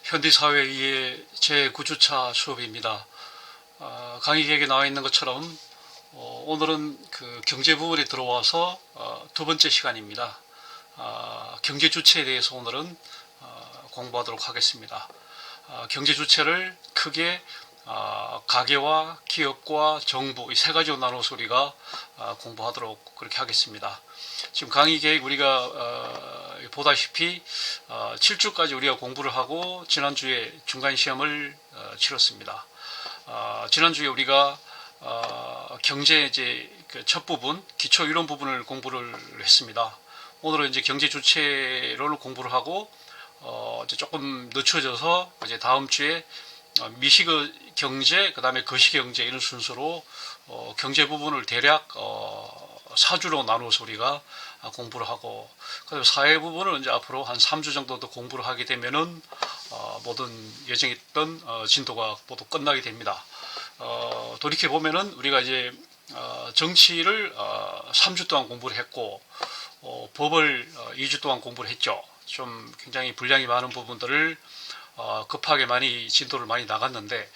현대사회 2의 제9주차 수업입니다. 강의 계획에 나와 있는 것처럼 오늘은 그 경제 부분에 들어와서 두 번째 시간입니다. 경제 주체에 대해서 오늘은 공부하도록 하겠습니다. 경제 주체를 크게 가계와 기업과 정부 이 세 가지로 나눠서 우리가 공부하도록 그렇게 하겠습니다. 지금 강의 계획 우리가 보다시피 7주까지 우리가 공부를 하고 지난주에 중간 시험을 치렀습니다. 지난주에 우리가 경제 이제 그 첫 부분 기초 이론 부분을 공부를 했습니다. 오늘은 이제 경제 주체를 공부를 하고 이제 조금 늦춰져서 이제 다음 주에 미시그 경제, 그 다음에 거시 경제 이런 순서로 경제 부분을 대략 4주로 나누어서 우리가 공부를 하고, 그다음에 사회 부분을 이제 앞으로 한 3주 정도 더 공부를 하게 되면은 모든 예정했던 진도가 모두 끝나게 됩니다. 돌이켜 보면은 우리가 이제 정치를 3주 동안 공부를 했고, 법을 2주 동안 공부를 했죠. 좀 굉장히 분량이 많은 부분들을 급하게 많이 진도를 많이 나갔는데,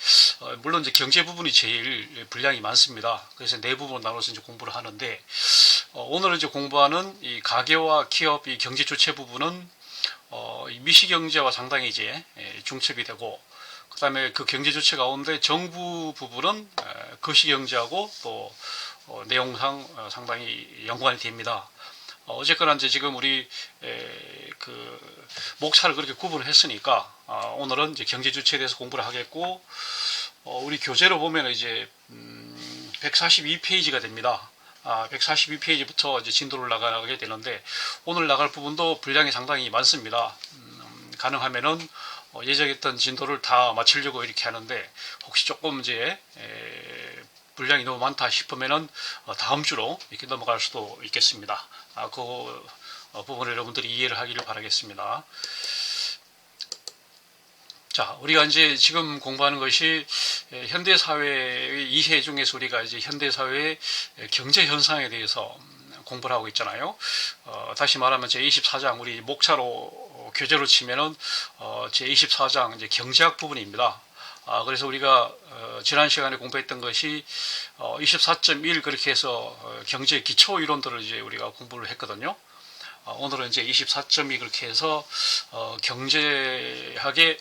물론 이제 경제 부분이 제일 분량이 많습니다. 그래서 네 부분으로 나눠서 이제 공부를 하는데, 오늘 이제 공부하는 이 가계와 기업 이 경제 주체 부분은 이 미시 경제와 상당히 이제 중첩이 되고, 그 다음에 그 경제 주체 가운데 정부 부분은 거시 경제하고 또 내용상 상당히 연관이 됩니다. 어쨌거나 이제 지금 우리 그 목차를 그렇게 구분을 했으니까 오늘은 이제 경제 주체에 대해서 공부를 하겠고, 우리 교재로 보면 이제 142페이지가 됩니다. 142페이지부터 이제 진도를 나가게 되는데, 오늘 나갈 부분도 분량이 상당히 많습니다. 가능하면은 예정했던 진도를 다 마치려고 이렇게 하는데, 혹시 조금 이제 분량이 너무 많다 싶으면은 다음 주로 이렇게 넘어갈 수도 있겠습니다. 그 부분을 여러분들이 이해를 하기를 바라겠습니다. 자, 우리가 이제 지금 공부하는 것이 현대사회의 이해 중에서 우리가 이제 현대사회의 경제 현상에 대해서 공부를 하고 있잖아요. 다시 말하면 제24장 우리 목차로 교재로 치면은 제24장 이제 경제학 부분입니다. 그래서 우리가 지난 시간에 공부했던 것이 24.1 그렇게 해서 경제 기초 이론들을 이제 우리가 공부를 했거든요. 오늘은 이제 24.2 그렇게 해서 경제학의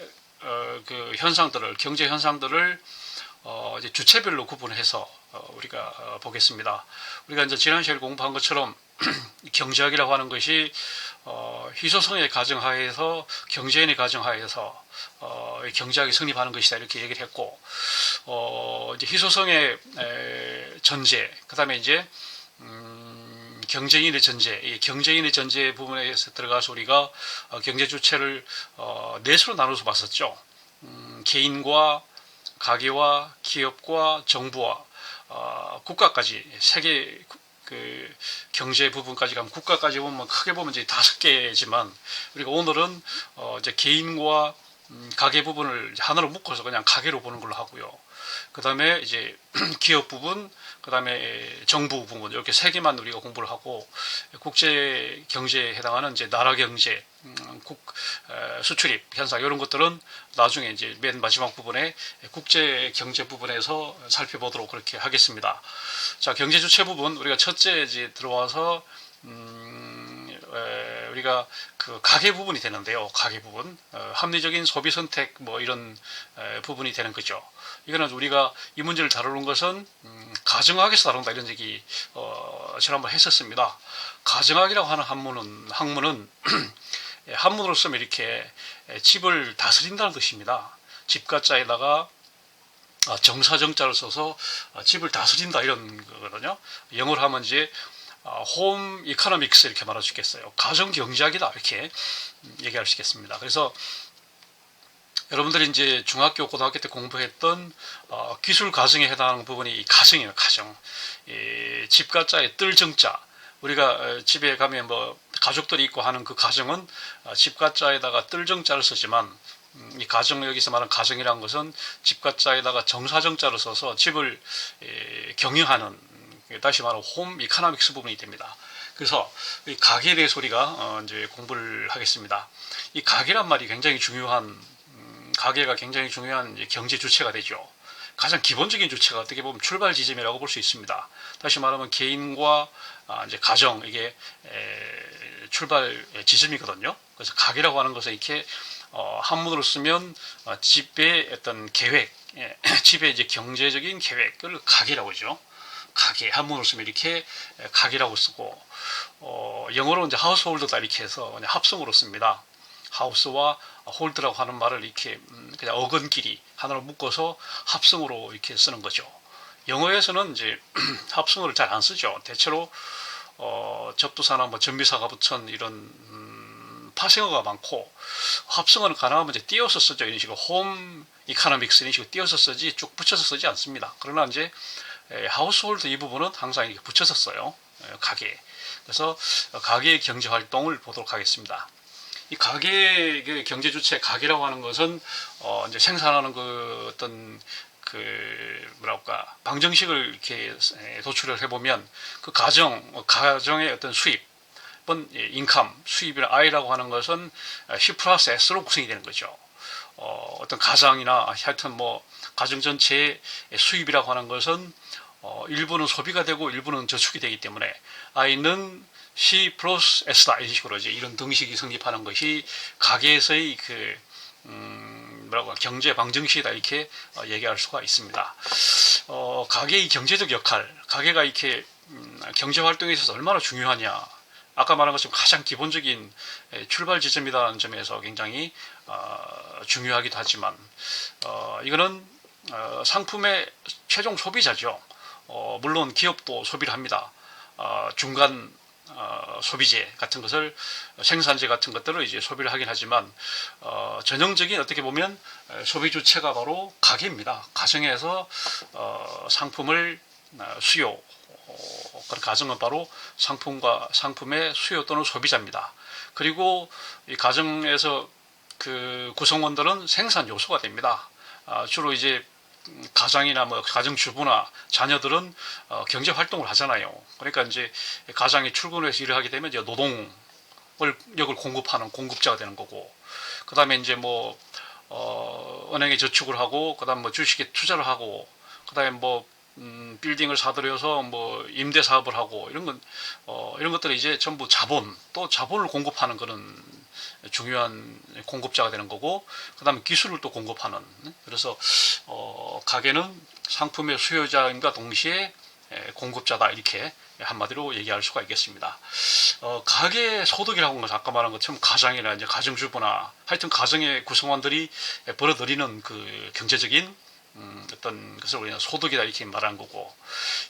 그 현상들을 경제 현상들을 이제 주체별로 구분해서 우리가 보겠습니다. 우리가 이제 지난 시간에 공부한 것처럼 경제학이라고 하는 것이 희소성의 가정하에서 경제인의 가정하에서 경제학이 성립하는 것이다 이렇게 얘기를 했고, 이제 희소성의 전제, 그 다음에 이제 경제인의 전제, 이 경제인의 전제 부분에서 들어가서 우리가 경제 주체를 넷으로 나눠서 봤었죠. 개인과 가계와 기업과 정부와 국가까지 세계 그 경제 부분까지 가면 국가까지 보면 크게 보면 이제 5개지만, 우리가 오늘은 이제 개인과 가계 부분을 하나로 묶어서 그냥 가계로 보는 걸로 하고요. 그 다음에 이제 기업 부분, 그 다음에 정부 부분 이렇게 세 개만 우리가 공부를 하고, 국제 경제에 해당하는 이제 나라 경제, 수출입 현상 이런 것들은 나중에 이제 맨 마지막 부분에 국제 경제 부분에서 살펴보도록 그렇게 하겠습니다. 자, 경제 주체 부분 우리가 첫째 이제 들어와서 우리가 그 가계 부분이 되는데요. 가계 부분, 합리적인 소비 선택 뭐 이런 부분이 되는 거죠. 이거는 우리가 이 문제를 다루는 것은 가정학에서 다룬다 이런 얘기 지난번 했었습니다. 가정학이라고 하는 학문은 한문으로 쓰면 이렇게 집을 다스린다는 뜻입니다. 집가자에다가 정사정자를 써서 집을 다스린다 이런 거거든요. 영어로 하면 이제 홈 이코노믹스 이렇게 말할 수 있겠어요. 가정 경제학이다 이렇게 얘기할 수 있겠습니다. 그래서 여러분들이 이제 중학교, 고등학교 때 공부했던 기술 가정에 해당하는 부분이 이 가정이에요. 가정. 집가자의 뜰정자. 우리가 집에 가면 뭐 가족들이 있고 하는 그 가정은 집가자에다가 뜰정자를 쓰지만, 이 가정, 여기서 말하는 가정이라는 것은 집가자에다가 정사정자를 써서 집을 경영하는, 다시 말하면 홈 이코노믹스 부분이 됩니다. 그래서 이 가계에 대해서 우리가 이제 공부를 하겠습니다. 이 가계란 말이 굉장히 중요한 가계가 굉장히 중요한 이제 경제 주체가 되죠. 가장 기본적인 주체가 어떻게 보면 출발 지점이라고 볼 수 있습니다. 다시 말하면 개인과 이제 가정 이게 출발 지점이거든요. 그래서 가계라고 하는 것은 이렇게 한문으로 쓰면 집의 어떤 계획, 집의 이제 경제적인 계획을 가계라고 하죠. 가계 한문으로 쓰면 이렇게 가계라고 쓰고 영어로 이제 하우스홀드다 이렇게 해서 그냥 합성으로 씁니다. 하우스와 홀드라고 하는 말을 이렇게 그냥 어근끼리 하나로 묶어서 합성으로 이렇게 쓰는 거죠. 영어에서는 이제 합성어를 잘 안 쓰죠. 대체로 접두사나 뭐 전미사가 붙은 이런 파생어가 많고 합성어는 가능하면 이제 띄어서 쓰죠. 이런 식으로 홈 이코노믹스 이런 식으로 띄어서 쓰지 쭉 붙여서 쓰지 않습니다. 그러나 이제 하우스홀드 이 부분은 항상 이렇게 붙여서 써요. 가계. 그래서 가계의 경제 활동을 보도록 하겠습니다. 이 가계 경제 주체 가계라고 하는 것은 이제 생산하는 그 어떤 그 뭐랄까 방정식을 이렇게 도출을 해보면 그 가정의 어떤 수입은 인컴 수입이나 아이라고 하는 것은 C 플러스 S로 구성이 되는 거죠. 어떤 가장이나 하여튼 뭐 가정 전체의 수입이라고 하는 것은 일부는 소비가 되고 일부는 저축이 되기 때문에 I는 C 플러스 S다 이런 식으로 이제 이런 등식이 성립하는 것이 가계에서의 그 뭐라고 경제 방정식이다 이렇게 얘기할 수가 있습니다. 가계의 경제적 역할, 가계가 이렇게 경제 활동에 있어서 얼마나 중요하냐. 아까 말한 것처럼 가장 기본적인 출발 지점이라는 점에서 굉장히 중요하기도 하지만 이거는 상품의 최종 소비자죠. 물론 기업도 소비를 합니다. 중간 소비재 같은 것을 생산재 같은 것들을 이제 소비를 하긴 하지만 전형적인 어떻게 보면 소비 주체가 바로 가게입니다. 가정에서 상품을 수요 그런 가정은 바로 상품의 수요 또는 소비자입니다. 그리고 이 가정에서 그 구성원들은 생산 요소가 됩니다. 주로 이제 가장이나 뭐 가정 주부나 자녀들은 경제 활동을 하잖아요. 그러니까 이제 가장이 출근해서 일을 하게 되면 이제 노동력을 공급하는 공급자가 되는 거고, 그 다음에 이제 뭐 은행에 저축을 하고, 그 다음 뭐 주식에 투자를 하고, 그 다음에 뭐 빌딩을 사들여서 뭐 임대 사업을 하고 이런 것들이 이제 전부 또 자본을 공급하는 그런 중요한 공급자가 되는 거고, 그 다음에 기술을 또 공급하는. 그래서 가게는 상품의 수요자임과 동시에 공급자다 이렇게 한마디로 얘기할 수가 있겠습니다. 가계 소득이라고 하는 것은 아까 말한 것처럼 가장이나 이제 가정주부나 하여튼 가정의 구성원들이 벌어들이는 그 경제적인 어떤 것을 우리는 소득이다 이렇게 말하는 거고,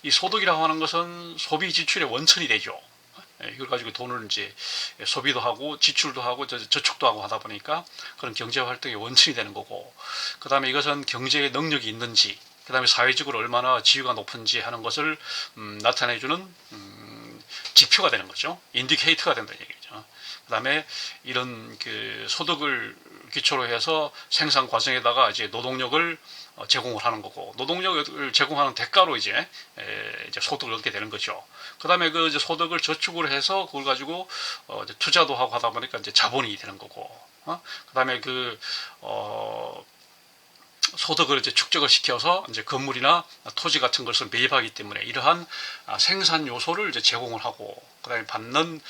이 소득이라고 하는 것은 소비 지출의 원천이 되죠. 이걸 가지고 돈을 이제 소비도 하고 지출도 하고 저축도 하고 하다 보니까 그런 경제 활동의 원천이 되는 거고, 그 다음에 이것은 경제의 능력이 있는지, 그 다음에 사회적으로 얼마나 지위가 높은지 하는 것을 나타내주는 지표가 되는 거죠. 인디케이터가 된다는 얘기죠. 그 다음에 이런 그 소득을 기초로 해서 생산 과정에다가 이제 노동력을 제공을 하는 거고, 노동력을 제공하는 대가로 이제 소득을 얻게 되는 거죠. 그 다음에 그 이제 소득을 저축을 해서 그걸 가지고 이제 투자도 하고 하다 보니까 이제 자본이 되는 거고, 그 다음에 소득을 이제 축적을 시켜서 이제 건물이나 토지 같은 것을 매입하기 때문에 이러한 생산 요소를 이제 제공을 하고, 그다음에 받는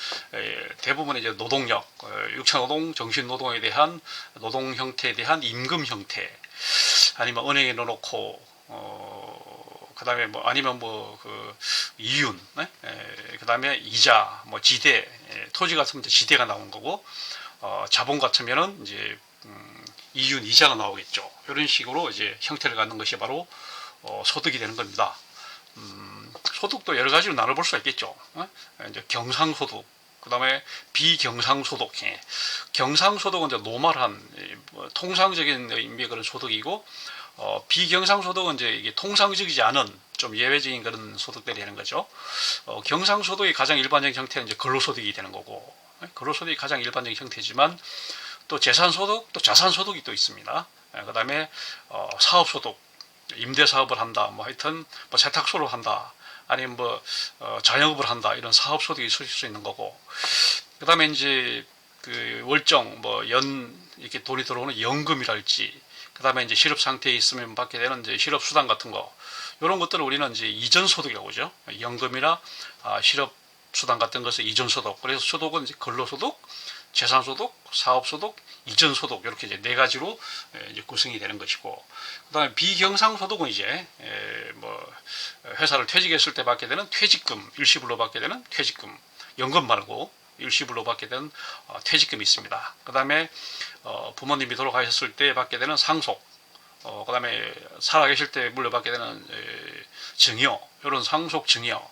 대부분의 이제 노동력, 육체노동, 정신노동에 대한 노동 형태에 대한 임금 형태, 아니면 은행에 넣어놓고 그다음에 뭐 아니면 뭐 그 이윤, 그다음에 이자, 뭐 지대, 토지 같으면 지대가 나온 거고, 자본 같으면은 이제 이윤 이자가 나오겠죠. 이런 식으로 이제 형태를 갖는 것이 바로 소득이 되는 겁니다. 소득도 여러 가지로 나눠볼 수가 있겠죠. 이제 경상소득, 그 다음에 비경상소득. 경상소득은 이제 노멀한 통상적인 의미의 그런 소득이고, 비경상소득은 이제 이게 통상적이지 않은 좀 예외적인 그런 소득들이 되는 거죠. 경상소득의 가장 일반적인 형태는 이제 근로소득이 되는 거고, 근로소득이 가장 일반적인 형태지만 또 재산소득, 또 자산소득이 또 있습니다. 그 다음에 사업소득, 임대사업을 한다, 뭐 하여튼 뭐 세탁소를 한다, 아니면 뭐 자영업을 한다 이런 사업 소득이 있을 수 있는 거고, 그다음에 이제 그 월정 뭐 연 이렇게 돈이 들어오는 연금이랄지, 그다음에 이제 실업 상태에 있으면 받게 되는 이제 실업 수당 같은 거, 이런 것들을 우리는 이제 이전 소득이라고 하죠. 연금이나 실업 수당 같은 것을 이전 소득. 그래서 소득은 이제 근로소득, 재산소득, 사업소득, 이전소득, 이렇게 이제 네 가지로 이제 구성이 되는 것이고, 그다음에 비경상소득은 이제 뭐 회사를 퇴직했을 때 받게 되는 퇴직금, 일시불로 받게 되는 퇴직금, 연금 말고 일시불로 받게 되는 퇴직금이 있습니다. 그다음에 부모님이 돌아가셨을 때 받게 되는 상속, 그다음에 살아계실 때 물려받게 되는 증여, 이런 상속 증여,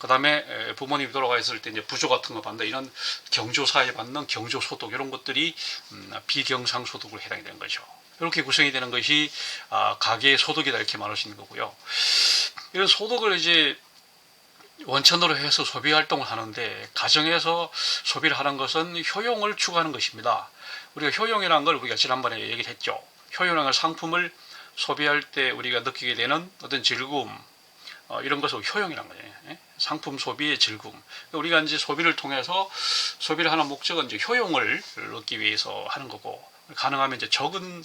그다음에 부모님이 돌아가셨을 때 이제 부조 같은 거 받는 이런 경조사에 받는 경조소득, 이런 것들이 비경상소득으로 해당이 되는 거죠. 이렇게 구성이 되는 것이 가계의 소득이다, 이렇게 말할 수 있는 거고요. 이런 소득을 이제 원천으로 해서 소비 활동을 하는데, 가정에서 소비를 하는 것은 효용을 추구하는 것입니다. 우리가 효용이라는 걸 우리가 지난번에 얘기를 했죠. 효용이라는 걸 상품을 소비할 때 우리가 느끼게 되는 어떤 즐거움, 이런 것을 효용이란 거예요. 상품 소비의 즐거움. 우리가 이제 소비를 통해서, 소비를 하는 목적은 이제 효용을 얻기 위해서 하는 거고, 가능하면 이제 적은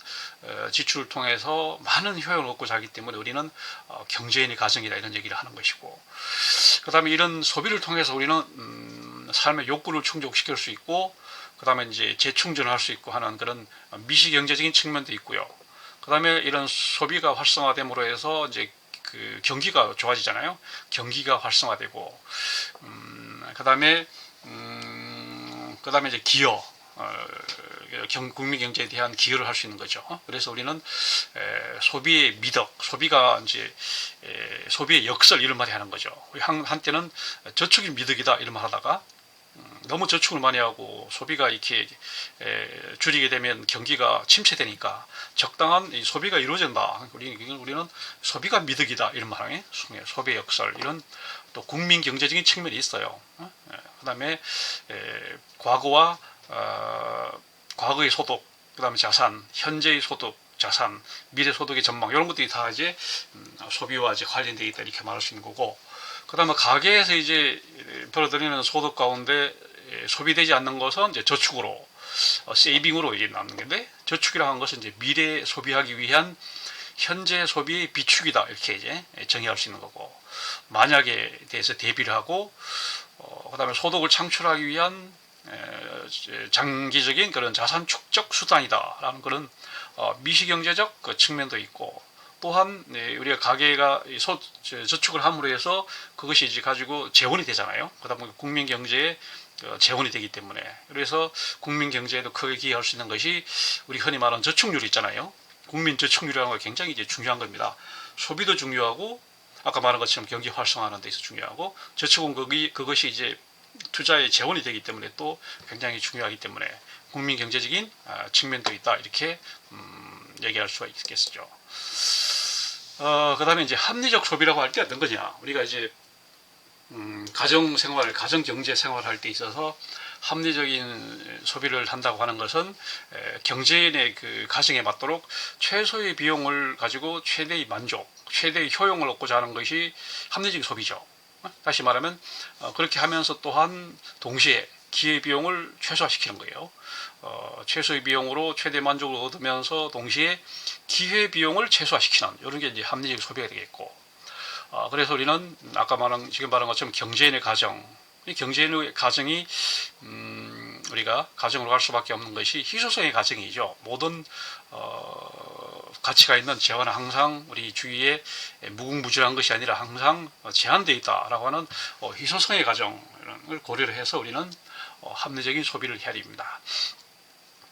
지출을 통해서 많은 효용을 얻고자 하기 때문에 우리는 경제인의 가정이다, 이런 얘기를 하는 것이고, 그 다음에 이런 소비를 통해서 우리는 삶의 욕구를 충족시킬 수 있고, 그 다음에 이제 재충전을 할 수 있고 하는 그런 미시경제적인 측면도 있고요. 그 다음에 이런 소비가 활성화됨으로 해서 이제 그 경기가 좋아지잖아요. 경기가 활성화되고, 그다음에 이제 기여, 국민 경제에 대한 기여를 할 수 있는 거죠. 그래서 우리는 소비의 미덕, 소비가 이제 소비의 역설, 이런 말이 하는 거죠. 한때는 저축이 미덕이다, 이런 말 하다가 너무 저축을 많이 하고 소비가 이렇게 줄이게 되면 경기가 침체되니까 적당한 소비가 이루어진다. 우리는 소비가 미덕이다, 이런 말에 소비의 역설, 이런 또 국민 경제적인 측면이 있어요. 그다음에 과거의 소득, 그다음에 자산, 현재의 소득, 자산, 미래 소득의 전망, 이런 것들이 다 이제 소비와 이제 관련되어 있다, 이렇게 말할 수 있는 거고, 그다음에 가계에서 이제 벌어들이는 소득 가운데 소비되지 않는 것은 이제 저축으로, 세이빙으로 이제 남는 건데, 저축이라고 하는 것은 이제 미래 소비하기 위한 현재 소비의 비축이다, 이렇게 이제 정의할 수 있는 거고, 만약에 대해서 대비를 하고, 그다음에 소득을 창출하기 위한 장기적인 그런 자산 축적 수단이다라는 그런 미시경제적 그 측면도 있고, 또한 우리가 가계가 저축을 함으로 해서 그것이 이제 가지고 재원이 되잖아요. 그러다 보니까 국민 경제에 재원이 되기 때문에, 그래서 국민 경제에도 크게 기여할 수 있는 것이 우리 흔히 말하는 저축률 있잖아요. 국민 저축률이라는 거 굉장히 이제 중요한 겁니다. 소비도 중요하고, 아까 말한 것처럼 경기 활성화하는 데 있어 중요하고, 저축은 그것이 이제 투자의 재원이 되기 때문에 또 굉장히 중요하기 때문에 국민 경제적인 측면도 있다, 이렇게 얘기할 수가 있겠죠. 그 다음에 이제 합리적 소비라고 할 때 어떤 거냐. 우리가 이제 가정생활, 가정경제생활 할 때 있어서 합리적인 소비를 한다고 하는 것은 경제인의 그 가정에 맞도록 최소의 비용을 가지고 최대의 만족, 최대의 효용을 얻고자 하는 것이 합리적인 소비죠. 다시 말하면 그렇게 하면서 또한 동시에 기회비용을 최소화시키는 거예요. 최소의 비용으로 최대 만족을 얻으면서 동시에 기회비용을 최소화시키는, 이런 게 이제 합리적인 소비가 되겠고, 그래서 우리는 아까 지금 말한 것처럼 경제인의 가정, 이 경제인의 가정이 우리가 가정으로 갈 수밖에 없는 것이 희소성의 가정이죠. 모든 가치가 있는 재화는 항상 우리 주위에 무궁무진한 것이 아니라 항상 제한되어 있다라고 하는 희소성의 가정을 고려를 해서 우리는 합리적인 소비를 해야 됩니다.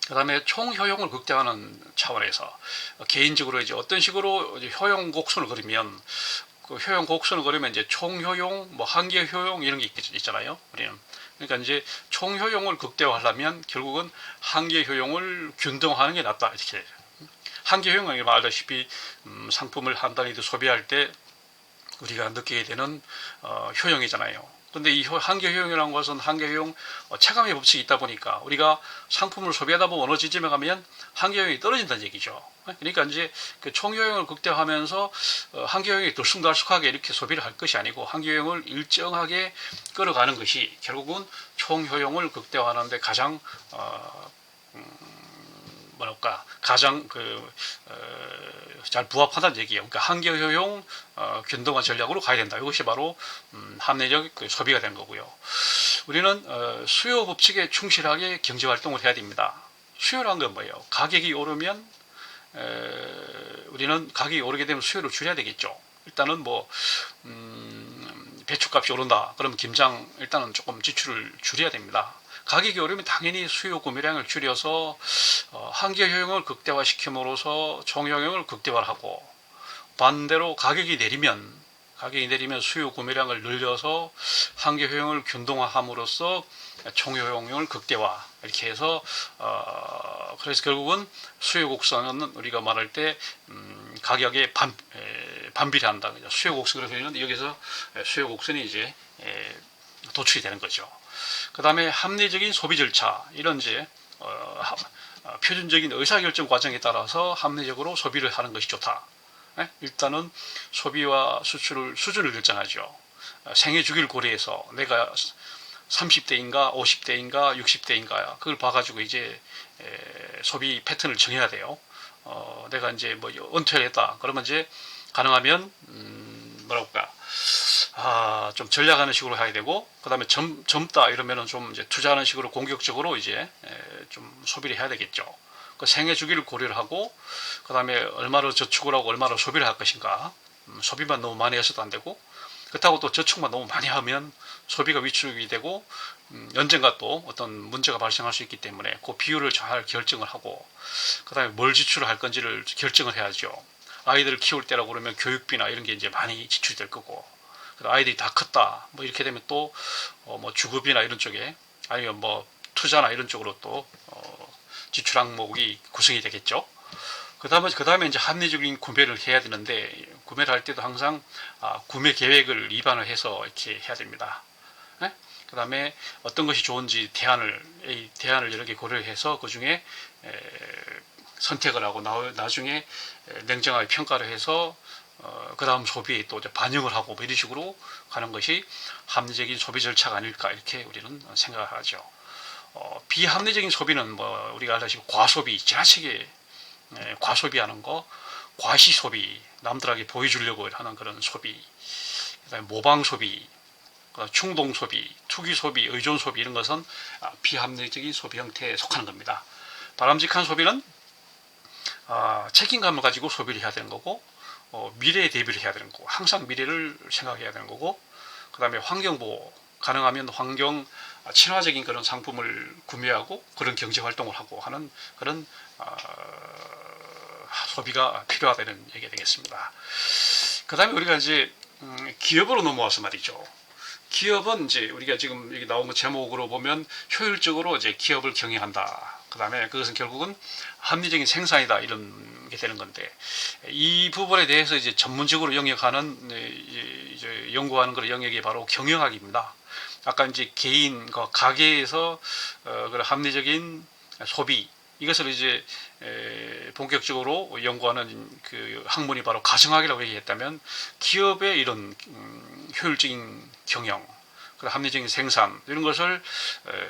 그 다음에 총효용을 극대화하는 차원에서 개인적으로 이제 어떤 식으로 이제 효용 곡선을 그리면, 그 효용 곡선을 그리면 이제 총효용, 뭐 한계 효용, 이런 게 있잖아요. 우리는 그러니까 이제 총효용을 극대화하려면 결국은 한계 효용을 균등화하는 게 낫다, 이렇게. 한계 효용은 알다시피 상품을 한 단위도 소비할 때 우리가 느끼게 되는 효용이잖아요. 근데 이 한계효용이라는 것은 한계효용 체감의 법칙이 있다 보니까 우리가 상품을 소비하다 보면 어느 지점에 가면 한계효용이 떨어진다는 얘기죠. 그러니까 이제 그 총효용을 극대화하면서 한계효용이 들쑥날쑥하게 이렇게 소비를 할 것이 아니고 한계효용을 일정하게 끌어가는 것이 결국은 총효용을 극대화하는데 가장 뭐랄까 가장 잘 부합한다는 얘기예요. 그러니까 한계효용 균등화 전략으로 가야 된다. 이것이 바로 합리적 소비가 된 거고요. 우리는 수요 법칙에 충실하게 경제 활동을 해야 됩니다. 수요란 건 뭐예요? 가격이 오르면 우리는 가격이 오르게 되면 수요를 줄여야 되겠죠. 일단은 뭐 배추값이 오른다. 그러면 김장 일단은 조금 지출을 줄여야 됩니다. 가격이 오르면 당연히 수요 구매량을 줄여서 한계효용을 극대화시킴으로써 총효용을 극대화하고, 반대로 가격이 내리면 수요 구매량을 늘려서 한계효용을 균등화함으로써 총효용을 극대화, 이렇게 해서 그래서 결국은 수요 곡선은 우리가 말할 때 가격에 반비례한다. 수요 곡선, 그래서 여기서 수요 곡선이 이제 도출이 되는 거죠. 그 다음에 합리적인 소비 절차, 이런 이제 표준적인 의사결정 과정에 따라서 합리적으로 소비를 하는 것이 좋다. 일단은 소비와 수준을 결정하죠. 생애 주기를 고려해서 내가 30대인가 50대인가 60대인가 그걸 봐가지고 이제 소비 패턴을 정해야 돼요. 내가 이제 뭐 은퇴를 했다 그러면 이제 가능하면 뭐랄까 좀 전략하는 식으로 해야 되고, 그 다음에 젊다 이러면은 좀 이제 투자하는 식으로 공격적으로 이제 좀 소비를 해야 되겠죠. 그 생애 주기를 고려를 하고, 그 다음에 얼마를 저축을 하고 얼마를 소비를 할 것인가. 소비만 너무 많이 해서도 안 되고, 그렇다고 또 저축만 너무 많이 하면 소비가 위축이 되고 언젠가 또 어떤 문제가 발생할 수 있기 때문에 그 비율을 잘 결정을 하고, 그 다음에 뭘 지출을 할 건지를 결정을 해야죠. 아이들을 키울 때라고 그러면 교육비나 이런 게 이제 많이 지출이 될 거고, 아이들이 다 컸다 뭐 이렇게 되면 또 뭐 주급이나 이런 쪽에, 아니면 뭐 투자나 이런 쪽으로 또 지출 항목이 구성이 되겠죠. 그 다음에 이제 합리적인 구매를 해야 되는데, 구매를 할 때도 항상 구매 계획을 입안을 해서 이렇게 해야 됩니다. 그 다음에 어떤 것이 좋은지 대안을 여러 개 고려해서 그 중에 선택을 하고 나중에 냉정하게 평가를 해서 그 다음 소비에 또 반영을 하고 뭐 이런 식으로 가는 것이 합리적인 소비 절차가 아닐까, 이렇게 우리는 생각하죠. 비합리적인 소비는 뭐 우리가 알다시피 과소비, 지나치게 과소비하는 거, 과시소비, 남들에게 보여주려고 하는 그런 소비, 그다음에 모방소비, 충동소비, 투기소비, 의존소비, 이런 것은 비합리적인 소비 형태에 속하는 겁니다. 바람직한 소비는 책임감을 가지고 소비를 해야 되는 거고, 미래에 대비를 해야 되는 거고, 항상 미래를 생각해야 되는 거고, 그 다음에 환경보호, 가능하면 환경 친화적인 그런 상품을 구매하고 그런 경제 활동을 하고 하는 그런 소비가 필요하다는 얘기가 되겠습니다. 그 다음에 우리가 이제 기업으로 넘어와서 말이죠. 기업은 이제 우리가 지금 여기 나온 거 제목으로 보면 효율적으로 이제 기업을 경영한다. 그 다음에 그것은 결국은 합리적인 생산이다, 이런 게 되는 건데, 이 부분에 대해서 이제 전문적으로 영역하는 이제 연구하는 그런 영역이 바로 경영학입니다. 아까 이제 개인과 가게에서 그런 합리적인 소비, 이것을 이제 본격적으로 연구하는 그 학문이 바로 가정학이라고 얘기했다면, 기업의 이런 효율적인 경영, 합리적인 생산, 이런 것을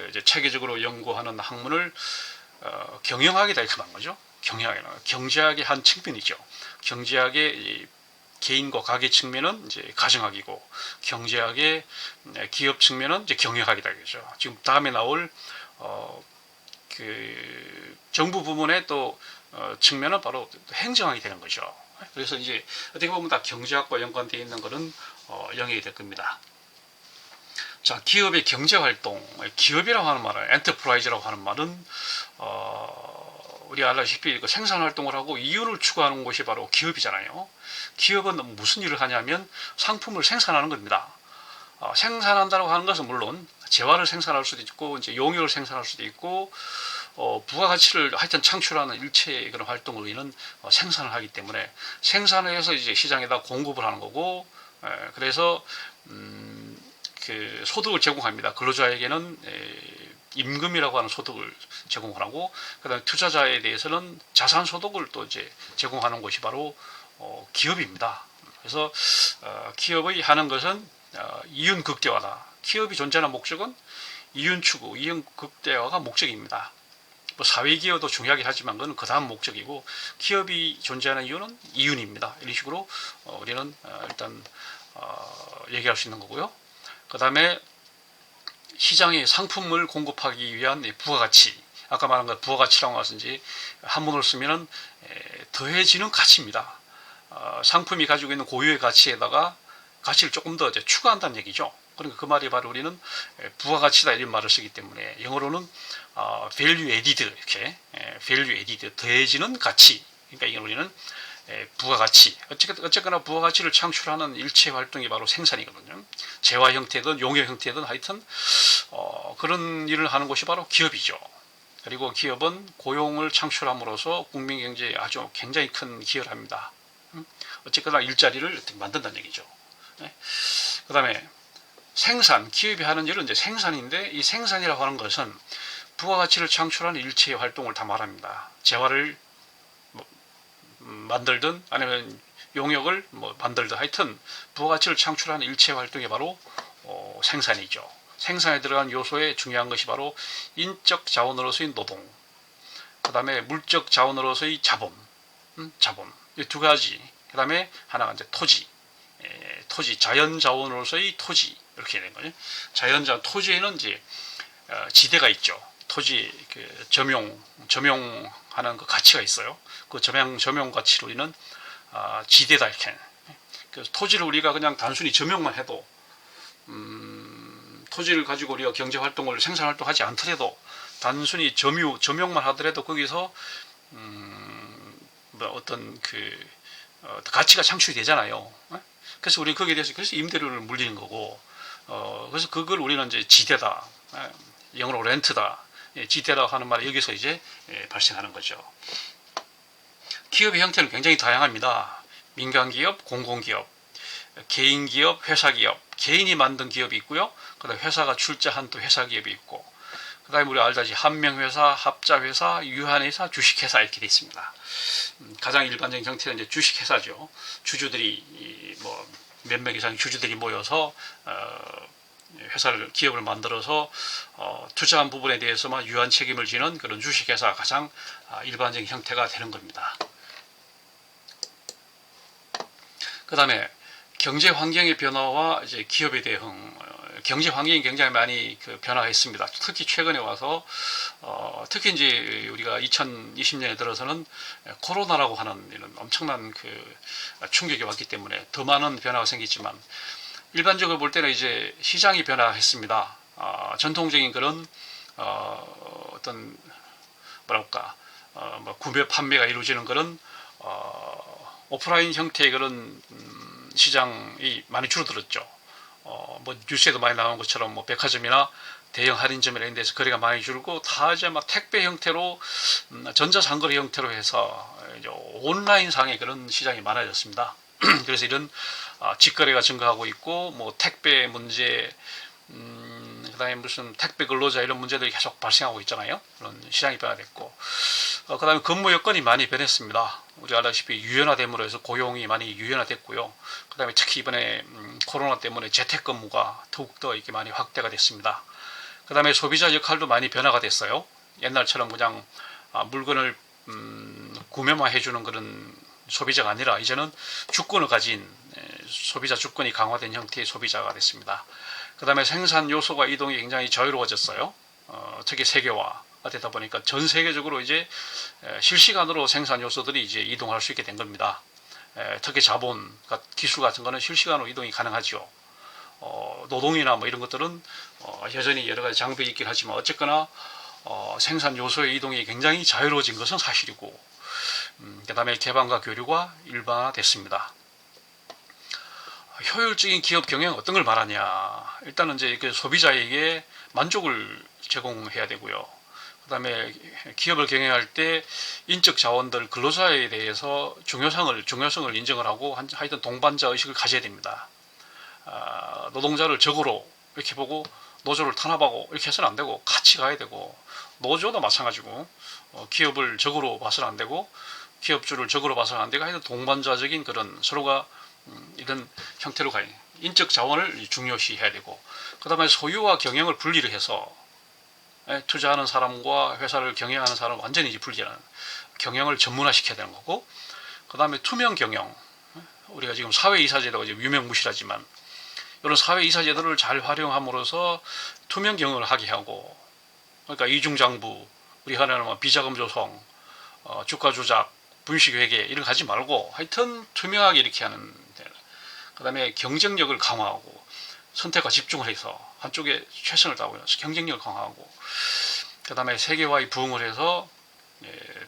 이제 체계적으로 연구하는 학문을 경영학이다 이렇게 말한 거죠. 경제학의 한 측면이죠. 경제학의 개인과 가게 측면은 이제 가정학이고, 경제학의 기업 측면은 이제 경영학이다 이거죠. 지금 다음에 나올 그 정부 부문의 또 측면은 바로 행정학이 되는 거죠. 그래서 이제 어떻게 보면 다 경제학과 연관되어 있는 것은 영역이 될 겁니다. 자, 기업의 경제활동, 기업이라고 하는 말은, 엔터프라이즈라고 하는 말은 우리가 알다시피 생산활동을 하고 이윤을 추구하는 것이 바로 기업이잖아요. 기업은 무슨 일을 하냐면 상품을 생산하는 겁니다. 생산한다고 하는 것은 물론 재화를 생산할 수도 있고, 이제 용역을 생산할 수도 있고, 부가가치를 하여튼 창출하는 일체의 그런 활동을 우리는 생산을 하기 때문에, 생산을 해서 이제 시장에다 공급을 하는 거고, 그래서 그 소득을 제공합니다. 근로자에게는 임금이라고 하는 소득을 제공을 하고, 그다음에 투자자에 대해서는 자산 소득을 또 이제 제공하는 것이 바로 기업입니다. 그래서 기업의 하는 것은 이윤 극대화다. 기업이 존재하는 목적은 이윤 추구, 이윤 극대화가 목적입니다. 뭐 사회기여도 중요하긴 하지만 그건 그 다음 목적이고, 기업이 존재하는 이유는 이윤입니다. 이런 식으로 우리는 일단 얘기할 수 있는 거고요. 그 다음에 시장에 상품을 공급하기 위한 부가가치, 아까 말한 것 부가가치라고 하든지 한문으로 쓰면은 더해지는 가치입니다. 상품이 가지고 있는 고유의 가치에다가 가치를 조금 더 추가한다는 얘기죠. 그러니까 그 말이 바로 우리는 부가가치다 이런 말을 쓰기 때문에, 영어로는 value added, 이렇게 value added, 더해지는 가치. 그러니까 이건 우리는 부가가치, 어쨌거나 부가가치를 창출하는 일체 활동이 바로 생산이거든요. 재화 형태든 용역 형태든 하여튼 그런 일을 하는 것이 바로 기업이죠. 그리고 기업은 고용을 창출함으로써 국민 경제에 아주 굉장히 큰 기여를 합니다. 어쨌거나 일자리를 만든다는 얘기죠. 그 다음에 생산, 기업이 하는 일은 이제 생산인데, 이 생산이라고 하는 것은 부가가치를 창출하는 일체의 활동을 다 말합니다. 재화를 만들든 아니면 용역을 만들든 하여튼 부가가치를 창출하는 일체의 활동이 바로 생산이죠. 생산에 들어간 요소의 중요한 것이 바로 인적 자원으로서의 노동, 그 다음에 물적 자원으로서의 자본, 이 두 가지. 그 다음에 하나가 이제 토지, 자연 자원으로서의 토지, 이렇게 되는 거죠. 자연자원, 토지에는 이제 지대가 있죠. 토지 점용하는 그 가치가 있어요. 그 점용 가치를 우리는 지대다 이렇게. 그래서 토지를 우리가 그냥 단순히 점용만 해도, 토지를 가지고 우리가 경제 활동을 생산 활동하지 않더라도 단순히 점용만 하더라도 거기서 어떤 가치가 창출이 되잖아요. 그래서 우리 거기에 대해서 그래서 임대료를 물리는 거고, 그래서 그걸 우리는 이제 지대다, 영어로 렌트다, 지대라고 하는 말이 여기서 이제 발생하는 거죠. 기업의 형태는 굉장히 다양합니다. 민간기업, 공공기업, 개인기업, 회사기업, 개인이 만든 기업이 있고요. 그다음에 회사가 출자한 또 회사기업이 있고, 그다음에 우리 알다시피 한명회사, 합자회사, 유한회사, 주식회사 이렇게 되어 있습니다. 가장 일반적인 형태는 이제 주식회사죠. 주주들이 몇 명 이상 주주들이 모여서 기업을 만들어서 투자한 부분에 대해서만 유한 책임을 지는 그런 주식회사가 가장 일반적인 형태가 되는 겁니다. 그 다음에 경제 환경의 변화와 이제 기업의 대응, 경제 환경이 굉장히 많이 변화했습니다. 특히 최근에 와서 특히 이제 우리가 2020년에 들어서는 코로나라고 하는 이런 엄청난 충격이 왔기 때문에 더 많은 변화가 생겼지만, 일반적으로 볼 때는 이제 시장이 변화했습니다. 전통적인 그런 어떤 구매 판매가 이루어지는 그런 오프라인 형태의 그런 시장이 많이 줄어들었죠. 뉴스에도 많이 나온 것처럼 백화점이나 대형 할인점이나 이런 데서 거래가 많이 줄고, 다 이제 택배 형태로, 전자상거래 형태로 해서 이제 온라인상의 그런 시장이 많아졌습니다. 그래서 이런 직거래가 증가하고 있고, 택배 문제, 그다음에 무슨 택배 근로자 이런 문제들이 계속 발생하고 있잖아요. 그런 시장이 변화됐고, 그다음에 근무 여건이 많이 변했습니다. 우리가 알다시피 유연화됨으로 해서 고용이 많이 유연화됐고요. 그다음에 특히 이번에 코로나 때문에 재택근무가 더욱더 이렇게 많이 확대가 됐습니다. 그다음에 소비자 역할도 많이 변화가 됐어요. 옛날처럼 그냥 물건을 구매만 해주는 그런 소비자가 아니라 이제는 주권을 가진 소비자 주권이 강화된 형태의 소비자가 됐습니다. 그 다음에 생산 요소가 이동이 굉장히 자유로워졌어요. 특히 세계화가 되다 보니까 전 세계적으로 이제 실시간으로 생산 요소들이 이제 이동할 수 있게 된 겁니다. 특히 자본, 기술 같은 거는 실시간으로 이동이 가능하죠. 노동이나 이런 것들은 여전히 여러 가지 장벽이 있긴 하지만, 어쨌거나 생산 요소의 이동이 굉장히 자유로워진 것은 사실이고, 그 다음에 개방과 교류가 일반화됐습니다. 효율적인 기업 경영 어떤 걸 말하냐? 일단은 이제 소비자에게 만족을 제공해야 되고요. 그 다음에 기업을 경영할 때 인적 자원들, 근로자에 대해서 중요성을 인정을 하고 하여튼 동반자 의식을 가져야 됩니다. 노동자를 적으로 이렇게 보고 노조를 탄압하고 이렇게 해서는 안 되고 같이 가야 되고, 노조도 마찬가지고 기업을 적으로 봐서는 안 되고 기업주를 적으로 봐서는 안 되고, 하여튼 동반자적인 그런 서로가 이런 형태로 가야 돼요. 인적 자원을 중요시해야 되고, 그 다음에 소유와 경영을 분리를 해서 투자하는 사람과 회사를 경영하는 사람은 완전히 분리하는, 경영을 전문화시켜야 되는 거고, 그 다음에 투명 경영, 우리가 지금 사회이사제도가 지금 유명무실하지만 이런 사회이사제도를 잘 활용함으로써 투명 경영을 하게 하고, 그러니까 이중장부, 우리 하나는 비자금 조성, 주가 조작, 분식회계 이런 거 하지 말고 하여튼 투명하게 이렇게 하는. 그 다음에 경쟁력을 강화하고 선택과 집중을 해서 한쪽에 최선을 다하고 경쟁력을 강화하고, 그 다음에 세계화에 부응을 해서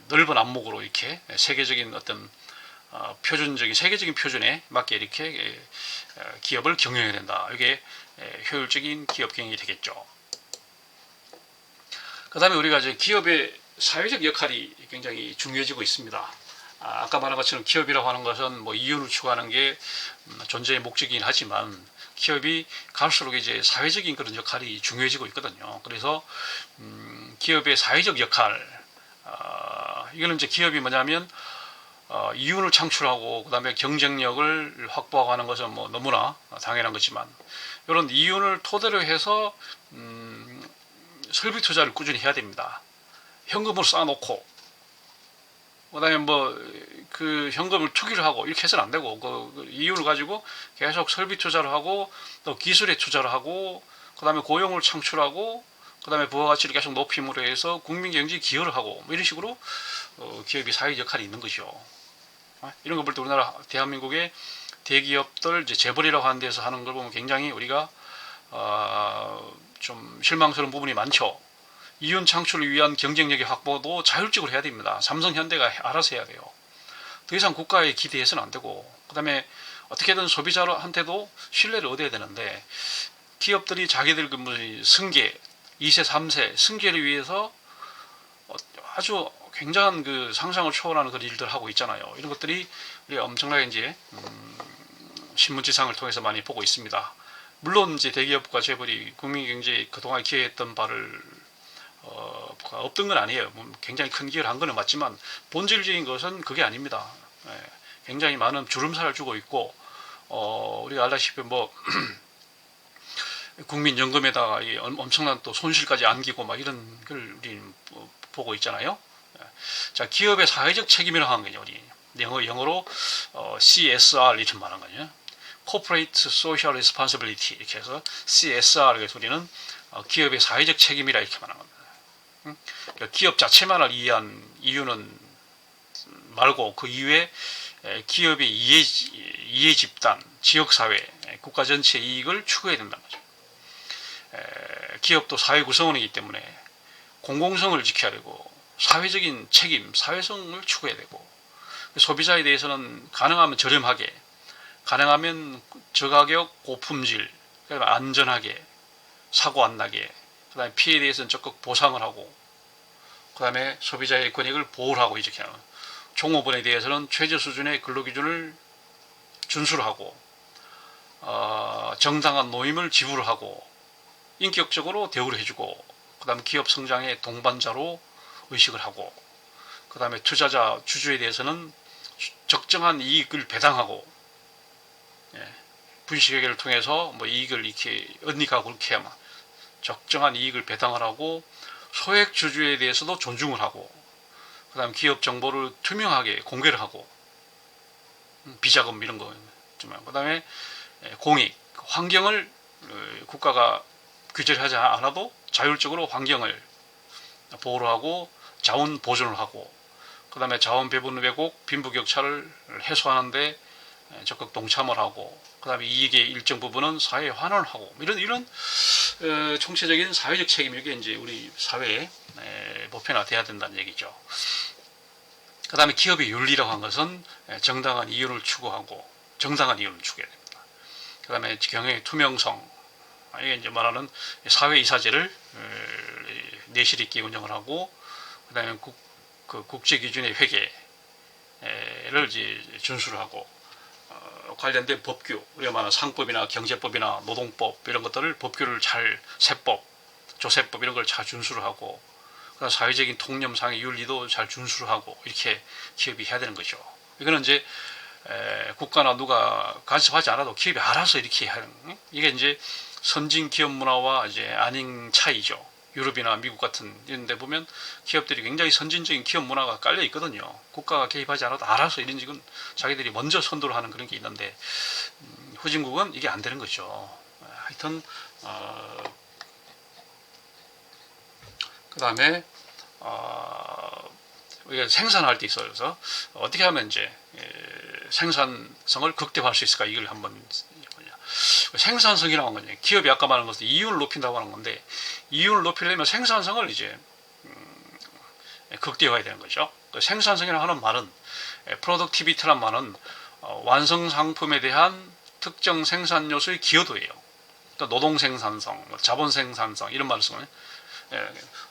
넓은 안목으로 이렇게 세계적인 어떤 표준적인 세계적인 표준에 맞게 이렇게 기업을 경영해야 된다. 이게 효율적인 기업 경영이 되겠죠. 그 다음에 우리가 이제 기업의 사회적 역할이 굉장히 중요해지고 있습니다. 아까 말한 것처럼 기업이라고 하는 것은 뭐 이윤을 추구하는 게 존재의 목적이긴 하지만, 기업이 갈수록 이제 사회적인 그런 역할이 중요해지고 있거든요. 그래서 기업의 사회적 역할, 이거는 이제 기업이 뭐냐면 이윤을 창출하고 그 다음에 경쟁력을 확보하고 하는 것은 뭐 너무나 당연한 거지만, 이런 이윤을 토대로 해서 설비 투자를 꾸준히 해야 됩니다. 현금으로 쌓아놓고 그다음에 뭐 그 현금을 투기를 하고 이렇게 해서는 안 되고, 그 이윤을 가지고 계속 설비 투자를 하고 또 기술에 투자를 하고 그다음에 고용을 창출하고 그다음에 부가가치를 계속 높임으로 해서 국민 경제에 기여를 하고, 뭐 이런 식으로 기업이 사회 역할이 있는 것이죠. 이런 거 볼 때 우리나라 대한민국의 대기업들 이제 재벌이라고 하는 데서 하는 걸 보면 굉장히 우리가 좀 실망스러운 부분이 많죠. 이윤 창출을 위한 경쟁력의 확보도 자율적으로 해야 됩니다. 삼성, 현대가 알아서 해야 돼요. 더 이상 국가에 기대해서는 안 되고, 그 다음에 어떻게든 소비자한테도 신뢰를 얻어야 되는데, 기업들이 자기들 그 승계, 2세, 3세 승계를 위해서 아주 굉장한 그 상상을 초월하는 그런 일들을 하고 있잖아요. 이런 것들이 우리가 엄청나게 이제 신문지상을 통해서 많이 보고 있습니다. 물론 이제 대기업과 재벌이 국민 경제에 그동안 기여했던 바를 없던 건 아니에요. 굉장히 큰 기여를 한 거는 맞지만 본질적인 것은 그게 아닙니다. 굉장히 많은 주름살을 주고 있고, 우리가 알다시피 뭐 국민연금에다가 엄청난 또 손실까지 안기고 막 이런 걸 우리 보고 있잖아요. 자, 기업의 사회적 책임이라고 하는 거죠. 우리 영어로 CSR 이렇게 말하는 거죠. Corporate Social Responsibility 이렇게 해서 CSR, 그래서 우리는 기업의 사회적 책임이라 이렇게 말하는 겁니다. 기업 자체만을 이해한 이유는 말고 그 이후에 기업의 이해 집단, 지역사회, 국가 전체의 이익을 추구해야 된다는 거죠. 기업도 사회 구성원이기 때문에 공공성을 지켜야 되고 사회적인 책임, 사회성을 추구해야 되고, 소비자에 대해서는 가능하면 저렴하게, 가능하면 저가격, 고품질, 안전하게, 사고 안 나게, 그 다음에 피해에 대해서는 적극 보상을 하고, 그 다음에 소비자의 권익을 보호를 하고, 이렇게 하는 종업원에 대해서는 최저 수준의 근로기준을 준수를 하고, 정당한 노임을 지불을 하고, 인격적으로 대우를 해주고, 그 다음에 기업 성장의 동반자로 의식을 하고, 그 다음에 투자자, 주주에 대해서는 적정한 이익을 배당하고, 분식회계를 통해서 뭐 이익을 이렇게 언니가 그렇게 하면 적정한 이익을 배당을 하고, 소액 주주에 대해서도 존중을 하고, 그 다음 기업 정보를 투명하게 공개를 하고, 비자금 이런 거, 그 다음에 공익, 환경을 국가가 규제를 하지 않아도 자율적으로 환경을 보호를 하고 자원 보존을 하고, 그 다음에 자원 배분 왜곡, 빈부격차를 해소하는데 적극 동참을 하고, 그 다음에 이익의 일정 부분은 사회에 환원을 하고, 이런 총체적인 사회적 책임, 이게 이제 우리 사회에 보편화돼야 된다는 얘기죠. 그 다음에 기업의 윤리라고 한 것은 정당한 이윤을 추구하고 정당한 이윤을 추구해야 됩니다. 그 다음에 경영의 투명성, 이게 이제 말하는 사회이사제를 내실 있게 운영을 하고, 그 다음에 국제 기준의 회계를 이제 준수를 하고, 관련된 법규, 우리가 말하는 상법이나 경제법이나 노동법 이런 것들을 법규를 잘 세법, 조세법 이런 걸 잘 준수를 하고 그다음 사회적인 통념상의 윤리도 잘 준수를 하고 이렇게 기업이 해야 되는 거죠. 이거는 이제 국가나 누가 간섭하지 않아도 기업이 알아서 이렇게 하는 이게 이제 선진 기업 문화와 이제 아닌 차이죠. 유럽이나 미국 같은 이런 데 보면 기업들이 굉장히 선진적인 기업 문화가 깔려 있거든요. 국가가 개입하지 않아도 알아서 이런 식은 자기들이 먼저 선도를 하는 그런 게 있는데 후진국은 이게 안 되는 거죠. 하여튼 그 다음에 우리가 생산할 때 있어요. 그래서 어떻게 하면 이제 생산성을 극대화할 수 있을까 이걸 한번 생산성이라고 하는 건요. 기업이 아까 말한 것은 이윤을 높인다고 하는 건데 이윤을 높이려면 생산성을 이제 극대화해야 되는 거죠. 생산성이라고 하는 말은 프로덕티비티란 말은 완성 상품에 대한 특정 생산 요소의 기여도예요. 그러니까 노동 생산성, 자본 생산성 이런 말을 쓰면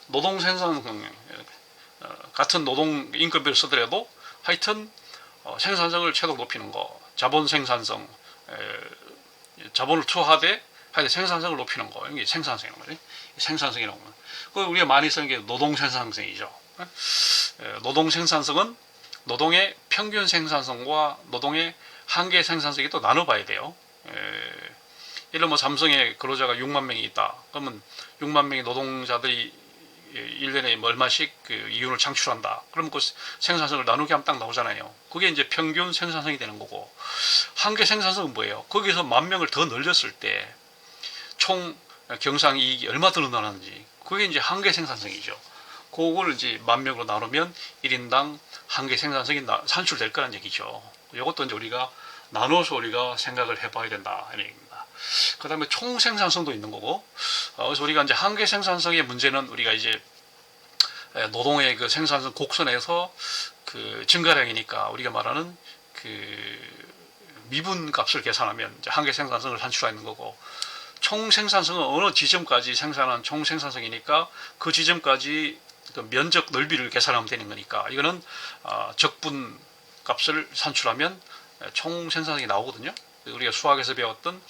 노동 생산성 같은 노동 인건비를 쓰더라도 하여튼 생산성을 최대 높이는 거, 자본 생산성, 자본을 투하되 하여튼 생산성을 높이는 거, 이게 생산성이라는 거지. 생산성이라고 하면 그 우리가 많이 쓰는 게 노동 생산성이죠. 노동 생산성은 노동의 평균 생산성과 노동의 한계 생산성이 또 나눠봐야 돼요. 예를 들어 뭐 삼성의 근로자가 6만 명이 있다. 그러면 6만 명의 노동자들이 1년에 얼마씩 그 이윤을 창출한다. 그러면 그 생산성을 나누게 하면 딱 나오잖아요. 그게 이제 평균 생산성이 되는 거고 한계 생산성은 뭐예요? 거기서 10,000명을 더 늘렸을 때 총 경상이익이 얼마 더 늘어나는지 그게 이제 한계 생산성이죠. 그걸 이제 10,000명으로 나누면 1인당 한계 생산성이 산출될 거란 얘기죠. 이것도 이제 우리가 나눠서 우리가 생각을 해봐야 된다 이런 얘기입니다. 그 다음에 총 생산성도 있는 거고 그래서 우리가 이제 한계 생산성의 문제는 우리가 이제 노동의 그 생산성 곡선에서 그 증가량이니까 우리가 말하는 그 미분 값을 계산하면 이제 한계 생산성을 산출하는 거고 총 생산성은 어느 지점까지 생산한 총 생산성이니까 그 지점까지 그 면적 넓이를 계산하면 되는 거니까 이거는 적분 값을 산출하면 총 생산성이 나오거든요. 우리가 수학에서 배웠던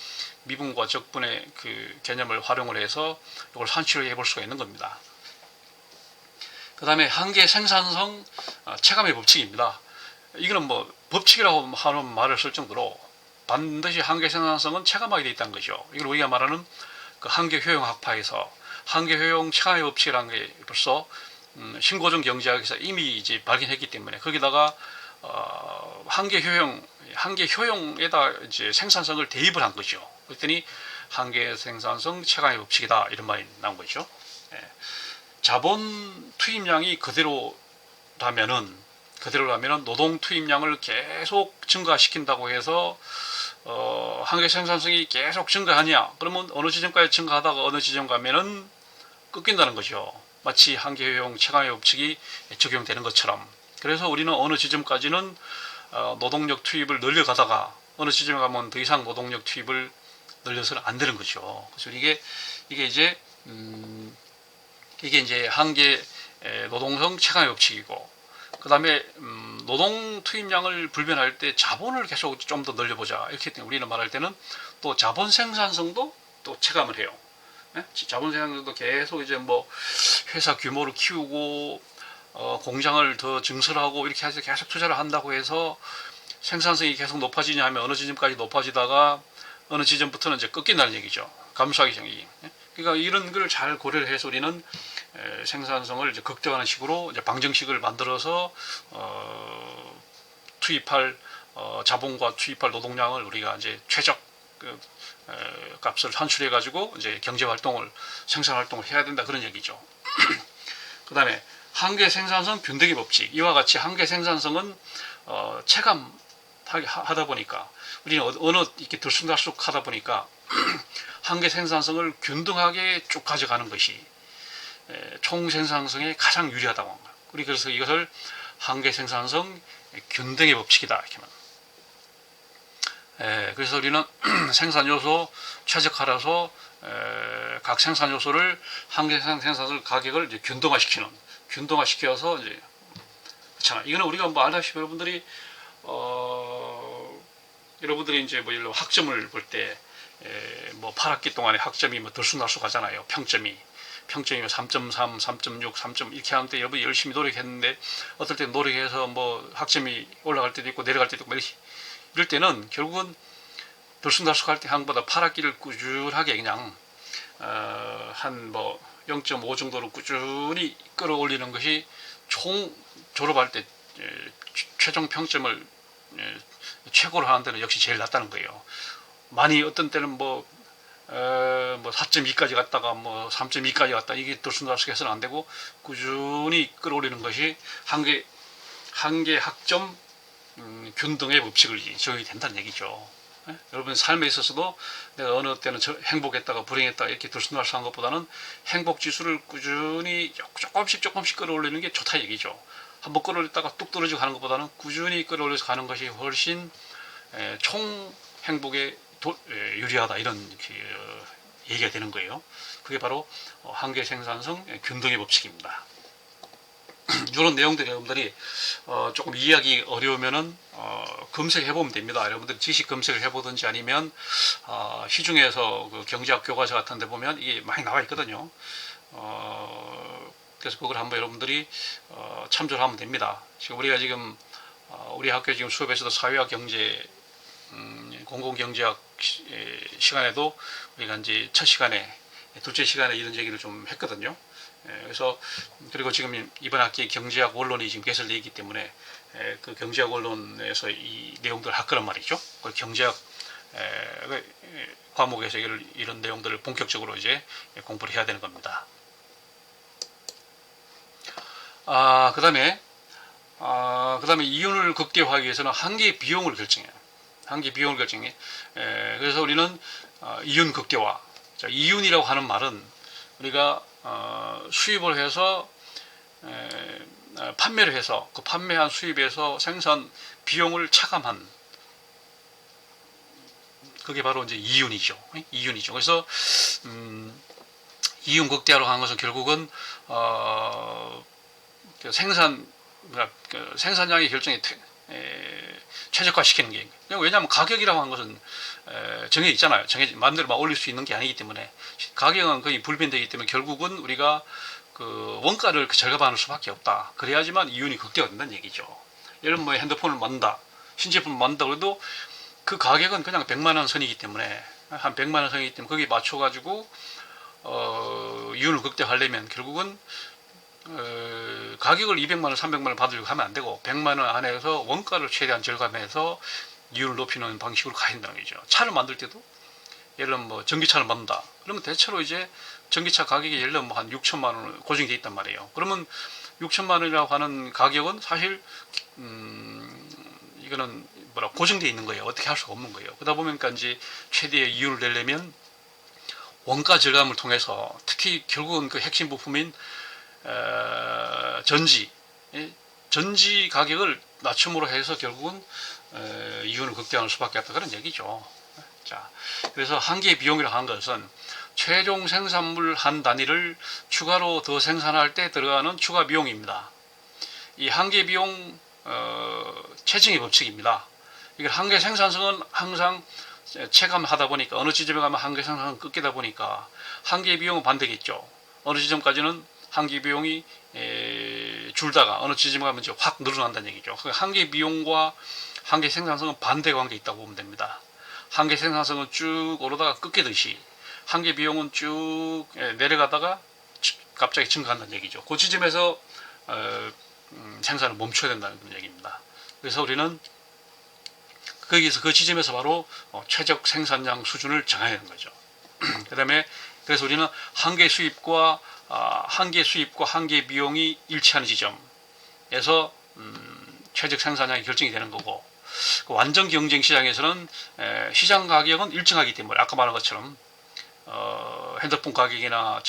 미분과 적분의 그 개념을 활용을 해서 이걸 산출해 볼 수가 있는 겁니다. 그 다음에 한계 생산성 체감의 법칙입니다. 이거는 뭐 법칙이라고 하는 말을 쓸 정도로 반드시 한계 생산성은 체감하게 되어 있다는 거죠. 이걸 우리가 말하는 그 한계 효용 학파에서 한계 효용 체감의 법칙이라는 게 벌써 신고정 경제학에서 이미 이제 발견했기 때문에 거기다가 한계 효용에다 이제 생산성을 대입을 한 거죠. 그랬더니 한계 생산성 체감의 법칙이다 이런 말이 나온 거죠. 자본 투입량이 그대로라면은 노동 투입량을 계속 증가시킨다고 해서 한계 생산성이 계속 증가하냐? 그러면 어느 지점까지 증가하다가 어느 지점 가면은 꺾인다는 거죠. 마치 한계 효용 체감의 법칙이 적용되는 것처럼. 그래서 우리는 어느 지점까지는 노동력 투입을 늘려가다가 어느 지점에 가면 더 이상 노동력 투입을 늘려서는 안 되는 거죠. 그래서 이게 이제 한계 노동성 체감의 법칙이고 그 다음에 노동 투입량을 불변할 때 자본을 계속 좀 더 늘려보자 이렇게 우리는 말할 때는 또 자본 생산성도 또 체감을 해요. 자본 생산성도 계속 이제 뭐 회사 규모를 키우고 공장을 더 증설하고 이렇게 해서 계속 투자를 한다고 해서 생산성이 계속 높아지냐 하면 어느 지점까지 높아지다가 어느 지점부터는 이제 꺾인다는 얘기죠. 감소하기 전이. 그러니까 이런 걸 잘 고려를 해서 우리는 생산성을 이제 극대화하는 식으로 이제 방정식을 만들어서 투입할 자본과 투입할 노동량을 우리가 이제 최적 값을 산출해 가지고 이제 경제 활동을 생산 활동을 해야 된다 그런 얘기죠. 그다음에 한계 생산성 균등의 법칙 이와 같이 한계 생산성은 체감하다 보니까 우리는 어느 이렇게 들쑥날쑥 하다 보니까 한계 생산성을 균등하게 쭉 가져가는 것이 총 생산성에 가장 유리하다고 합니다. 우리 그래서 이것을 한계 생산성 균등의 법칙이다 이렇게 말합니다. 그래서 우리는 생산 요소 최적화라서 각 생산 요소를 한계 생산성 가격을 이제 균등화시켜서 이제 그렇잖아. 이거는 우리가 뭐 알다시피 여러분들이 여러분들이 이제 뭐 예를 들어 학점을 볼 때 뭐 8학기 동안에 학점이 뭐 들쑥날쑥 하잖아요. 평점이 3.3, 3.6, 3. 이렇게 하는데 여러분이 열심히 노력했는데 어떨 때 노력해서 뭐 학점이 올라갈 때도 있고 내려갈 때도 있고 이럴 때는 결국은 들쑥날쑥할 때 한보다 8학기를 꾸준하게 그냥 한 뭐 0.5 정도로 꾸준히 끌어올리는 것이 총 졸업할 때 최종 평점을 최고로 하는 데는 역시 제일 낫다는 거예요. 많이 어떤 때는 뭐 4.2까지 갔다가 뭐 3.2까지 갔다 이게 들쑥날쑥 해서는 안 되고 꾸준히 끌어올리는 것이 한 개 학점 균등의 법칙을 적용이 된다는 얘기죠. 여러분 삶에 있어서도 내가 어느 때는 행복했다가 불행했다가 이렇게 들쑥날쑥한 것보다는 행복 지수를 꾸준히 조금씩 끌어올리는 게 좋다 얘기죠. 한번 끌어올렸다가 뚝 떨어지고 하는 것보다는 꾸준히 끌어올려서 가는 것이 훨씬 총 행복에 유리하다 이런 얘기가 되는 거예요. 그게 바로 한계 생산성 균등의 법칙입니다. 이런 내용들이 여러분들이 조금 이해하기 어려우면은 검색해보면 됩니다. 여러분들 지식 검색을 해보든지 아니면 시중에서 그 경제학 교과서 같은 데 보면 이게 많이 나와 있거든요. 그래서 그걸 한번 여러분들이 참조를 하면 됩니다. 지금 우리가 지금 우리 학교 지금 수업에서도 사회학 경제 공공경제학 시간에도 우리가 이제 첫 시간에 둘째 시간에 이런 얘기를 좀 했거든요. 그래서 그리고 지금 이번 학기에 경제학 원론이 지금 개설되어 있기 때문에 그 경제학 원론에서 이 내용들을 할 거란 말이죠. 그 경제학 과목에서 이런 내용들을 본격적으로 이제 공부를 해야 되는 겁니다. 그다음에 이윤을 극대화하기 위해서는 한계의 비용을 결정해요. 그래서 우리는 이윤 극대화. 자, 이윤이라고 하는 말은 우리가 수입을 해서 판매를 해서 그 판매한 수입에서 생산 비용을 차감한 그게 바로 이제 이윤이죠. 그래서 이윤 극대화로 하는 것은 결국은 생산량의 결정이 최적화시키는 게 왜냐하면 가격이라고 하는 것은 정해 있잖아요. 마음대로 막 올릴 수 있는 게 아니기 때문에 가격은 거의 불변되기 때문에 결국은 우리가 그 원가를 절감하는 수밖에 없다. 그래야지만 이윤이 극대화 된다는 얘기죠. 예를 들면 뭐 핸드폰을 만든다, 신제품을 만든다 그래도 그 가격은 그냥 100만 원 선이기 때문에 한 100만 원 선이기 때문에 거기에 맞춰가지고 이윤을 극대화하려면 결국은 가격을 200만 원, 300만 원 받으려고 하면 안 되고 100만 원 안에서 원가를 최대한 절감해서 이윤을 높이는 방식으로 가야 된다는 거죠. 차를 만들 때도 예를 들면 뭐 전기차를 만든다. 그러면 대체로 이제 전기차 가격이 예를 들면 한 6천만 원으로 고정이 돼 있단 말이에요. 그러면 6천만 원이라고 하는 가격은 사실 이거는 고정되어 있는 거예요. 어떻게 할 수가 없는 거예요. 그러다 보니까 이제 최대의 이윤을 내려면 원가 절감을 통해서 특히 결국은 그 핵심 부품인 전지 가격을 낮춤으로 해서 결국은 이윤을 극대화할 수밖에 없다 그런 얘기죠. 자, 그래서 한계 비용이라고 하는 것은 최종 생산물 한 단위를 추가로 더 생산할 때 들어가는 추가 비용입니다. 이 한계 비용 체증의 법칙입니다. 이걸 한계 생산성은 항상 체감하다 보니까 어느 지점에 가면 한계 생산성은 꺾이다 보니까 한계 비용은 반대겠죠. 어느 지점까지는 한계 비용이 줄다가 어느 지점에 가면 이제 확 늘어난다는 얘기죠. 한계 비용과 한계 생산성은 반대 관계에 있다고 보면 됩니다. 한계 생산성은 쭉 오르다가 꺾이듯이 한계 비용은 쭉 내려가다가 갑자기 증가한다는 얘기죠. 그 지점에서 생산을 멈춰야 된다는 얘기입니다. 그래서 우리는 거기서 그 지점에서 바로 최적 생산량 수준을 정해야 되는 거죠. 그래서 우리는 한계 수입과 한계 비용이 일치하는 지점에서 최적 생산량이 결정이 되는 거고, 완전 경쟁 시장에서는 시장 가격은 일정하기 때문에 아까 말한 것처럼 핸드폰 가격이나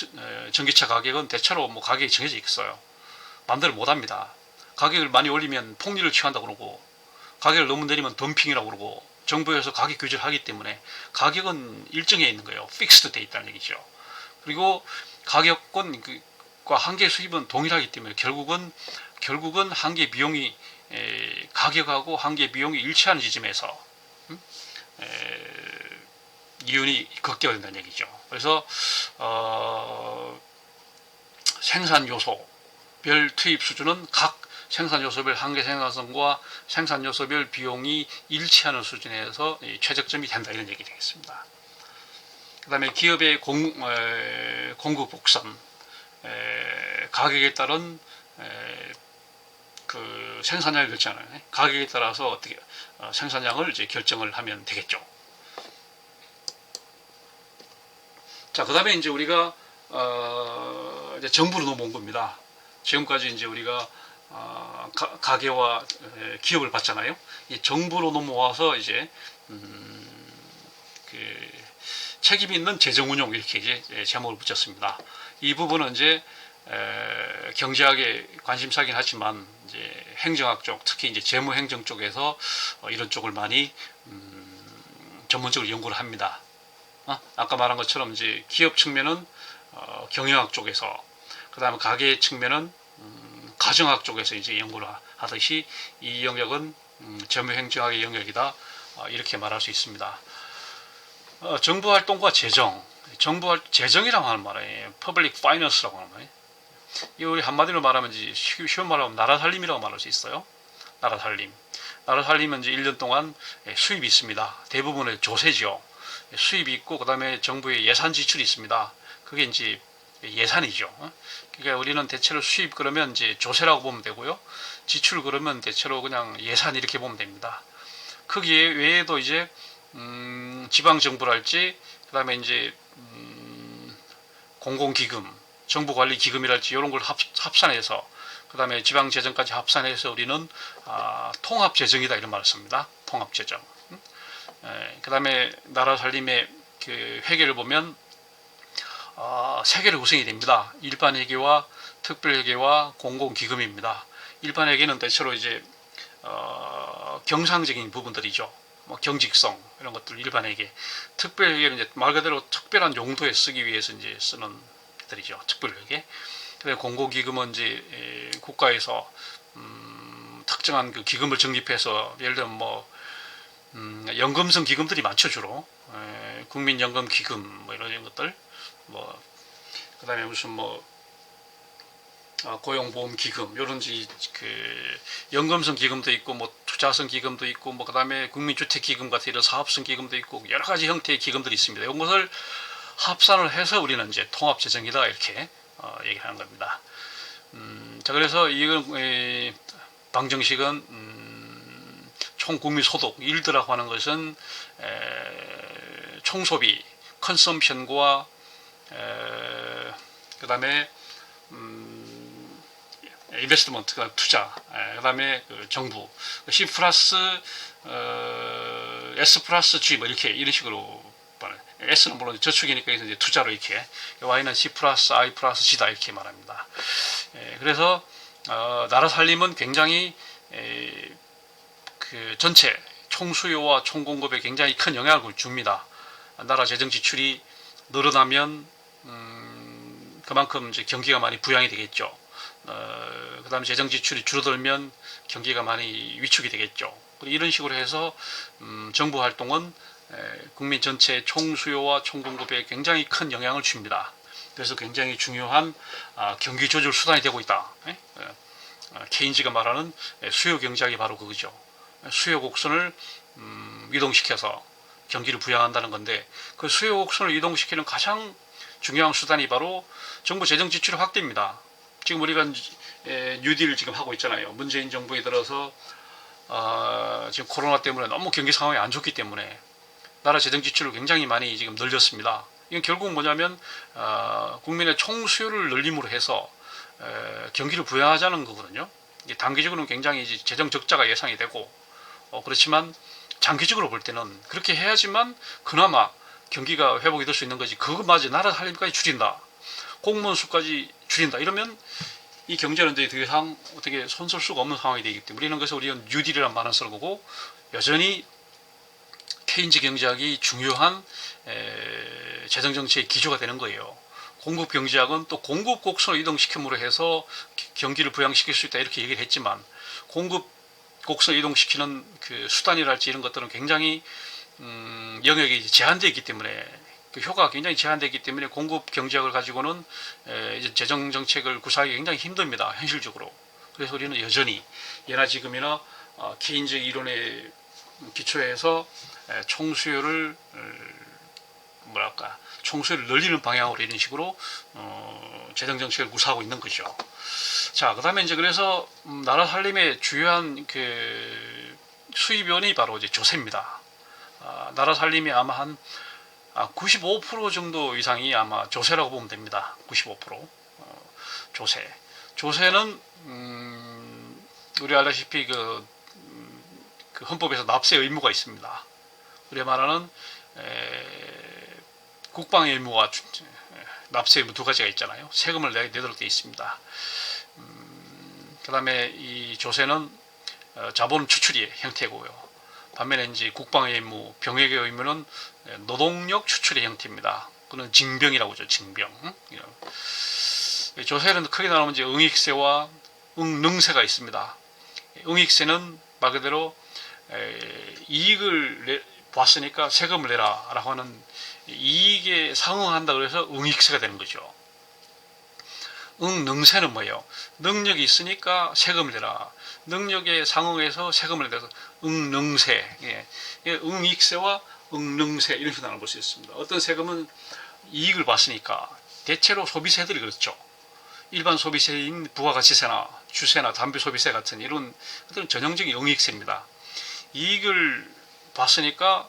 전기차 가격은 대체로 뭐 가격이 정해져 있어요. 마음대로 못합니다. 가격을 많이 올리면 폭리를 취한다고 그러고 가격을 너무 내리면 덤핑이라고 그러고 정부에서 가격 규제를 하기 때문에 가격은 일정해 있는 거예요. 픽스드 돼 있다는 얘기죠. 그리고 가격과 한계 수입은 동일하기 때문에 결국은 한계 비용이 가격하고 한계 비용이 일치하는 지점에서 이윤이 극대화된다는 얘기죠. 그래서 생산 요소별 투입 수준은 각 생산 요소별 한계 생산성과 생산 요소별 비용이 일치하는 수준에서 최적점이 된다, 이런 얘기 되겠습니다. 그 다음에 기업의 공급 곡선, 가격에 따른 그 생산량을 결정하는, 가격에 따라서 어떻게 생산량을 이제 결정을 하면 되겠죠. 자, 그 다음에 이제 우리가 이제 정부로 넘어온 겁니다. 지금까지 이제 우리가 가계와 기업을 봤잖아요. 이 정부로 넘어와서 이제 그 책임 있는 재정 운용, 이렇게 이제 제목을 붙였습니다. 이 부분은 이제 경제학에 관심사긴 하지만 이제 행정학 쪽, 특히 이제 재무행정 쪽에서 이런 쪽을 많이 전문적으로 연구를 합니다. 아까 말한 것처럼 이제 기업 측면은 경영학 쪽에서, 그 다음에 가계 측면은 가정학 쪽에서 이제 연구를 하듯이 이 영역은 재무행정학의 영역이다, 이렇게 말할 수 있습니다. 정부 활동과 재정, 재정이라고 하는 말이에요. Public Finance라고 하는 말이에요. 이 우리 한마디로 말하면 이제 쉬운 말로 하면 나라 살림이라고 말할 수 있어요. 나라 살림. 나라 살림은 이제 1년 동안 수입이 있습니다. 대부분의 조세죠. 수입이 있고, 그 다음에 정부의 예산 지출이 있습니다. 그게 이제 예산이죠. 그러니까 우리는 대체로 수입 그러면 이제 조세라고 보면 되고요. 지출 그러면 대체로 그냥 예산, 이렇게 보면 됩니다. 거기 외에도 이제 지방정부랄지, 그 다음에 이제 공공기금, 정부관리기금이랄지 이런 걸 합산해서, 그 다음에 지방재정까지 합산해서 우리는 통합재정이다, 이런 말을 씁니다. 통합재정. 그 다음에 나라 살림의 그 회계를 보면 세 개로 구성이 됩니다. 일반회계와 특별회계와 공공기금입니다. 일반회계는 대체로 이제 경상적인 부분들이죠. 뭐 경직성 이런 것들 일반회계. 특별회계는 이제 말 그대로 특별한 용도에 쓰기 위해서 이제 쓰는 것들이죠. 특별회계. 그다음에 공공기금은 이제 국가에서 특정한 그 기금을 적립해서, 예를 들면 뭐 연금성 기금들이 많죠, 주로. 국민연금기금 뭐 이런 것들, 뭐 그다음에 무슨 뭐 고용보험기금, 이런 그 연금성 기금도 있고, 뭐 투자성 기금도 있고, 뭐 그다음에 국민주택기금 같은 이런 사업성 기금도 있고, 여러 가지 형태의 기금들이 있습니다. 이런 것을 합산을 해서 우리는 이제 통합재정이다, 이렇게 얘기하는 겁니다. 자, 그래서 이건 방정식은 총국민소득, 일드라고 하는 것은 총소비, 컨섬션과 그 다음에 인베스트먼트가 투자, 그 다음에 그 정부, C 플러스 S 플러스 G, 뭐 이렇게 이런 식으로, S는 물론 저축이니까 이제 투자로, 이렇게 Y는 C 플러스 I 플러스 G다, 이렇게 말합니다. 그래서 나라 살림은 굉장히 그 전체 총수요와 총공급에 굉장히 큰 영향을 줍니다. 나라 재정 지출이 늘어나면 그만큼 이제 경기가 많이 부양이 되겠죠. 그 다음에 재정 지출이 줄어들면 경기가 많이 위축이 되겠죠. 이런 식으로 해서 정부 활동은 국민 전체 총수요와 총공급에 굉장히 큰 영향을 줍니다. 그래서 굉장히 중요한 경기 조절 수단이 되고 있다. 케인즈가 말하는 수요 경제학이 바로 그거죠. 수요 곡선을 이동시켜서 경기를 부양한다는 건데, 그 수요 곡선을 이동시키는 가장 중요한 수단이 바로 정부 재정 지출의 확대입니다. 지금 우리가 뉴딜을 지금 하고 있잖아요. 문재인 정부에 들어서 지금 코로나 때문에 너무 경기 상황이 안 좋기 때문에 나라 재정 지출을 굉장히 많이 지금 늘렸습니다. 이건 결국 뭐냐면 국민의 총수요를 늘림으로 해서 경기를 부양하자는 거거든요. 단기적으로는 굉장히 이제 재정 적자가 예상이 되고, 그렇지만 장기적으로 볼 때는 그렇게 해야지만 그나마 경기가 회복이 될 수 있는 거지. 그것마저 나라 살림까지 줄인다, 공무원 수까지 줄인다, 이러면 이 경제는 이제 더 이상 어떻게 손쓸 수가 없는 상황이 되기 때문에, 우리는 뉴딜이라는 말을 쓰는 거고, 여전히 케인즈 경제학이 중요한 재정 정치의 기조가 되는 거예요. 공급 경제학은 또 공급 곡선을 이동시킴으로 해서 경기를 부양시킬 수 있다, 이렇게 얘기를 했지만, 곡선 이동시키는 그 수단이랄지 이런 것들은 굉장히 영역이 제한되어 있기 때문에 그 효과가 굉장히 제한되어 있기 때문에 공급 경제학을 가지고는 이제 재정 정책을 구사하기 굉장히 힘듭니다. 현실적으로. 그래서 우리는 여전히 예나 지금이나 케인즈 이론에 기초해서 총수요를 총수요를 늘리는 방향으로 이런 식으로 재정 정책을 구사하고 있는 거죠. 자, 그다음에 이제 그래서 나라 살림의 주요한 그 수입원이 바로 이제 조세입니다. 나라 살림이 아마 한 95% 정도 이상이 아마 조세라고 보면 됩니다. 95%. 조세. 조세는 우리 알다시피 그 헌법에서 납세 의무가 있습니다. 우리 말하는 국방의 의무와 납세 의무 두 가지가 있잖아요. 세금을 내도록 되어 있습니다. 그 다음에 이 조세는 자본 추출의 형태고요. 반면에 이제 국방의 의무, 병역의 의무는 노동력 추출의 형태입니다. 그는 징병이라고 하죠. 징병. 조세는 크게 나누면 이제 응익세와 응능세가 있습니다. 응익세는 말 그대로 이익을 봤으니까 세금을 내라 라고 하는 이익에 상응한다 그래서 응익세가 되는 거죠. 능세는 뭐예요? 능력이 있으니까 세금을 내라. 능력에 상응해서 세금을 내서 응능세. 예. 응익세와 응능세 이런 식으로 나눠볼 수 있습니다. 어떤 세금은 이익을 봤으니까 대체로 소비세들이 그렇죠. 일반 소비세인 부가가치세나 주세나 담배 소비세 같은 이런 전형적인 응익세입니다. 이익을 봤으니까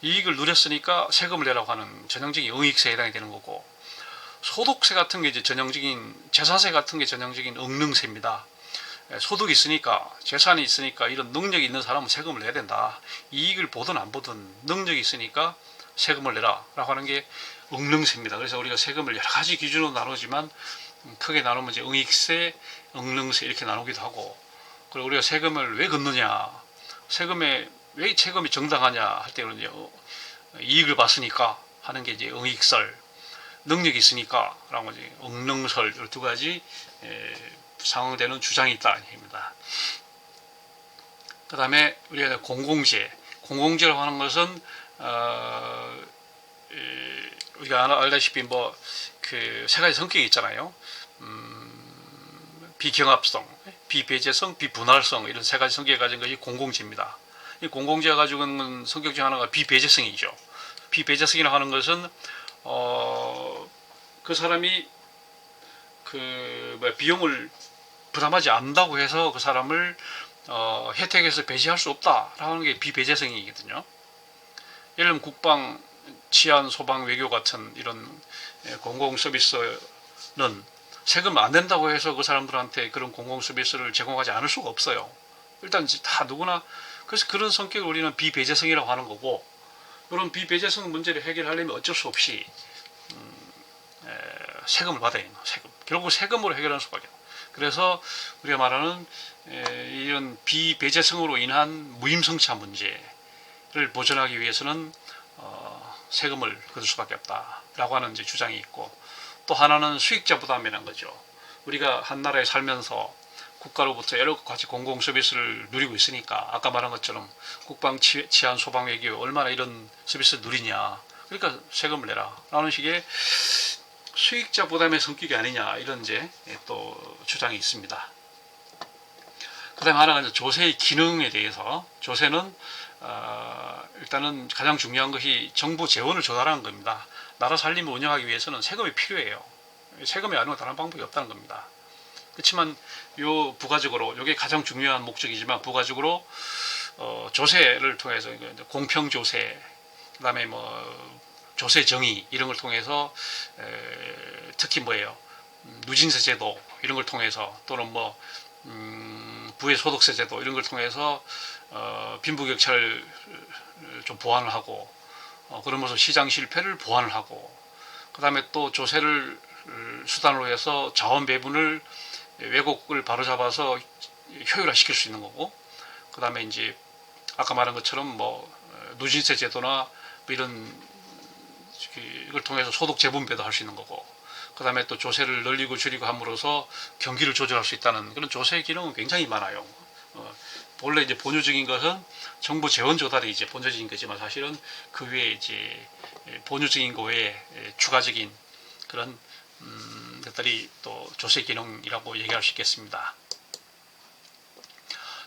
이익을 누렸으니까 세금을 내라고 하는 전형적인 응익세에 해당이 되는 거고, 소득세 같은 게 이제 전형적인 재산세 같은 게 전형적인 응능세입니다. 소득이 있으니까 재산이 있으니까 이런 능력이 있는 사람은 세금을 내야 된다. 이익을 보든 안 보든 능력이 있으니까 세금을 내라 라고 하는 게 응능세입니다. 그래서 우리가 세금을 여러 가지 기준으로 나누지만 크게 나누면 이제 응익세, 응능세 이렇게 나누기도 하고, 그리고 우리가 세금을 왜 걷느냐, 왜 세금이 정당하냐 할 때는 이익을 봤으니까 하는 게 이제 응익설, 능력이 있으니까 라고 이제 응능설 이 두 가지 상응되는 주장이 있다 입니다. 그 다음에 우리가 공공재라고 하는 것은 우리가 알다시피 뭐 그 세 가지 성격이 있잖아요. 비경합성, 비배제성, 비분할성 이런 세 가지 성격을 가진 것이 공공재입니다. 이 공공재가 가지고 있는 성격 중 하나가 비배제성이죠. 비배제성이라고 하는 것은 그 사람이 비용을 부담하지 않는다고 해서 그 사람을 혜택에서 배제할 수 없다라는 게 비배제성이거든요. 예를 들면 국방, 치안, 소방, 외교 같은 이런 공공 서비스는 세금 안 낸다고 해서 그 사람들한테 그런 공공 서비스를 제공하지 않을 수가 없어요. 일단 다 누구나. 그래서 그런 성격을 우리는 비배제성이라고 하는 거고, 그런 비배제성 문제를 해결하려면 어쩔 수 없이 세금을 받아야 돼요. 결국 세금으로 해결하는 수밖에 없어요. 그래서 우리가 말하는 이런 비배제성으로 인한 무임승차 문제를 보전하기 위해서는 세금을 거둘 수밖에 없다라고 하는 이제 주장이 있고, 또 하나는 수익자 부담이라는 거죠. 우리가 한 나라에 살면서 국가로부터 여러 가지 공공 서비스를 누리고 있으니까 아까 말한 것처럼 국방, 치안, 소방, 외교 얼마나 이런 서비스를 누리냐. 그러니까 세금을 내라 라는 식의 수익자 부담의 성격이 아니냐 이런 이제 또 주장이 있습니다. 그 다음에 하나가 이제 조세의 기능에 대해서, 조세는 일단은 가장 중요한 것이 정부 재원을 조달하는 겁니다. 나라 살림을 운영하기 위해서는 세금이 필요해요. 세금이 아니고 다른 방법이 없다는 겁니다. 그렇지만 부가적으로 이게 가장 중요한 목적이지만 부가적으로 조세를 통해서 공평조세, 그 다음에 뭐 조세 정의 이런 걸 통해서 특히 누진세 제도 이런 걸 통해서, 또는 부의 소득세 제도 이런 걸 통해서 빈부격차를 좀 보완을 하고, 그러면서 시장 실패를 보완을 하고, 그 다음에 또 조세를 수단으로 해서 자원 배분을 왜곡을 바로잡아서 효율화시킬 수 있는 거고, 그 다음에 이제 아까 말한 것처럼 누진세 제도나 이런 이걸 통해서 소득 재분배도 할 수 있는 거고, 그 다음에 또 조세를 늘리고 줄이고 함으로써 경기를 조절할 수 있다는 그런 조세 기능은 굉장히 많아요. 본래 이제 본유적인 것은 정부 재원 조달이 이제 본유적인 거지만 사실은 그 외에 이제 본유적인 거 외에 추가적인 그런 것들이 또 조세 기능이라고 얘기할 수 있겠습니다.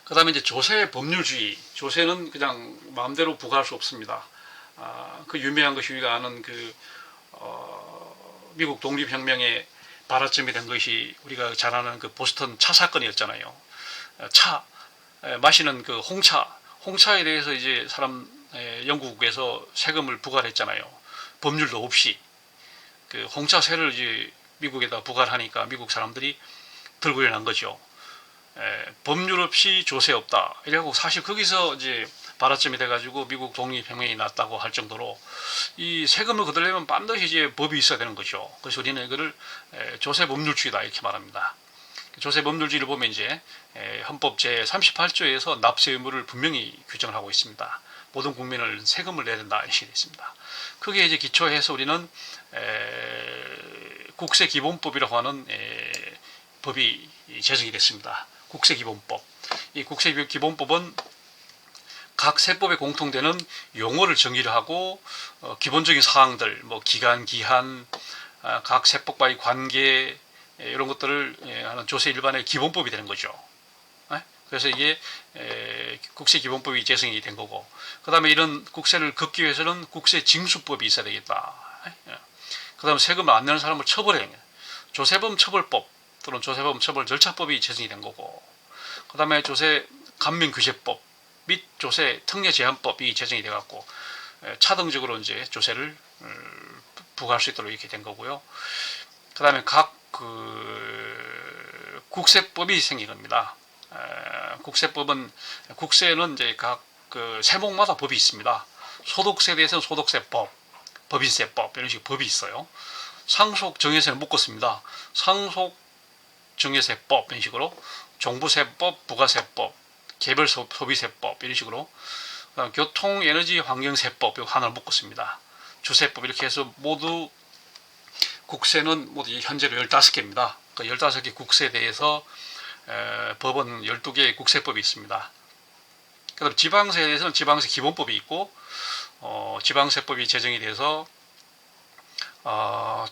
그 다음에 이제 조세 법률주의. 조세는 그냥 마음대로 부과할 수 없습니다. 그 유명한 것이 우리가 아는 미국 독립혁명의 발화점이 된 것이 우리가 잘 아는 그 보스턴 차 사건이었잖아요. 마시는 그 홍차에 대해서 이제 영국에서 세금을 부과를 했잖아요. 법률도 없이. 그 홍차세를 이제 미국에다 부과를 하니까 미국 사람들이 들고 일어난 거죠. 법률 없이 조세 없다. 이래고 사실 거기서 이제 발화점이 돼가지고 미국 독립혁명이 났다고 할 정도로 이 세금을 거두려면 반드시 이제 법이 있어야 되는 거죠. 그래서 우리는 이거를 조세 법률주의다 이렇게 말합니다. 조세 법률주의를 보면 이제 헌법 제 38조에서 납세 의무를 분명히 규정을 하고 있습니다. 모든 국민을 세금을 내야 된다 이렇게 되어 있습니다. 그게 이제 기초해서 우리는 국세기본법이라고 하는 법이 제정이 됐습니다. 국세기본법. 이 국세기본법은 각 세법에 공통되는 용어를 정의를 하고 기본적인 사항들, 뭐 기간, 기한, 각 세법과의 관계 이런 것들을 하는 조세 일반의 기본법이 되는 거죠. 그래서 이게 국세기본법이 제정이 된 거고, 그 다음에 이런 국세를 걷기 위해서는 국세징수법이 있어야 되겠다. 그 다음에 세금을 안 내는 사람을 처벌해. 조세범 처벌법 또는 조세범 처벌 절차법이 제정이 된 거고, 그 다음에 조세 감면규제법 및 조세 특례 제한법이 제정이 돼갖고 차등적으로 이제 조세를 부과할 수 있도록 이렇게 된 거고요. 그 다음에 각 국세법이 생긴 겁니다. 국세는 이제 각 세목마다 법이 있습니다. 소득세에 대해서는 소득세법, 법인세법 이런 식의 법이 있어요. 상속 정예세는 묶었습니다. 상속 정예세법 이런 식으로, 종부세법, 부가세법, 개별 소비세법 이런 식으로, 교통, 에너지, 환경세법 이거 하나를 묶었습니다. 주세법 이렇게 해서 모두 국세는 모두 현재로 15개입니다. 그 15개 국세에 대해서 법은 12개의 국세법이 있습니다. 그 다음 지방세에 대해서는 지방세 기본법이 있고, 지방세법이 제정이 돼서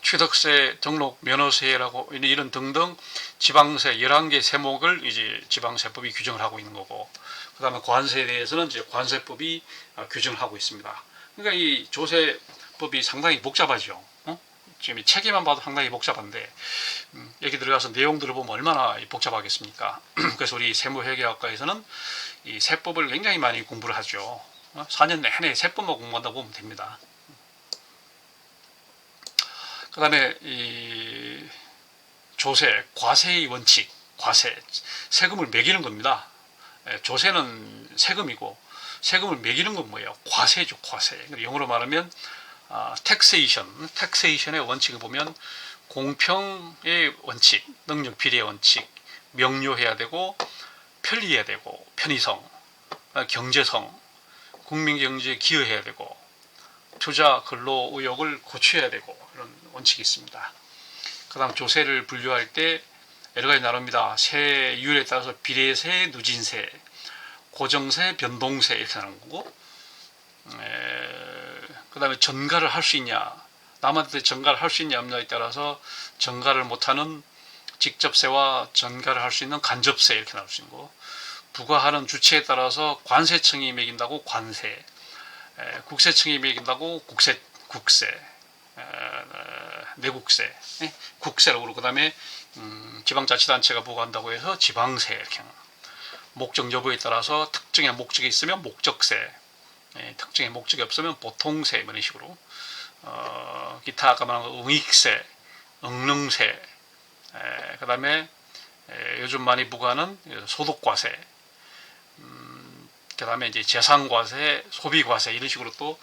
취득세, 등록, 면허세라고 이런 등등 지방세 11개 세목을 이제 지방세법이 규정을 하고 있는 거고, 그 다음에 관세에 대해서는 이제 관세법이 규정을 하고 있습니다. 그러니까 이 조세법이 상당히 복잡하죠. 지금 이 체계만 봐도 상당히 복잡한데 여기 들어가서 내용들을 보면 얼마나 복잡하겠습니까? 그래서 우리 세무회계학과에서는 이 세법을 굉장히 많이 공부를 하죠. 4년 내내 세법만 공부한다고 보면 됩니다. 그 다음에 이 조세, 과세의 원칙, 과세, 세금을 매기는 겁니다. 조세는 세금이고 세금을 매기는 건 뭐예요? 과세죠, 과세. 영어로 말하면 텍세이션의 원칙을 보면 공평의 원칙, 능력 비례의 원칙, 명료해야 되고 편리해야 되고 편의성, 경제성, 국민경제에 기여해야 되고 투자, 근로, 의욕을 고취해야 되고 이런 원칙이 있습니다. 그 다음 조세를 분류할 때 여러 가지 나눕니다. 세율에 따라서 비례세, 누진세, 고정세, 변동세 이렇게 나누는 거고, 그 다음에 전가를 할 수 있냐, 남한테 전가를 할 수 있냐 없냐에 따라서 전가를 못하는 직접세와 전가를 할 수 있는 간접세 이렇게 나눌 수 있는 거, 부과하는 주체에 따라서 관세청이 매긴다고 관세, 국세청이 매긴다고 국세, 내국세, 국세라고 그러고, 그 다음에 지방자치단체가 부과한다고 해서 지방세 이렇게, 목적 여부에 따라서 특정의 목적이 있으면 목적세, 특정의 목적이 없으면 보통세 이런 식으로, 기타 아까 말한 응익세, 응능세, 그 다음에 요즘 많이 부과하는 소득과세, 그 다음에 이제 재산과세, 소비과세 이런 식으로 또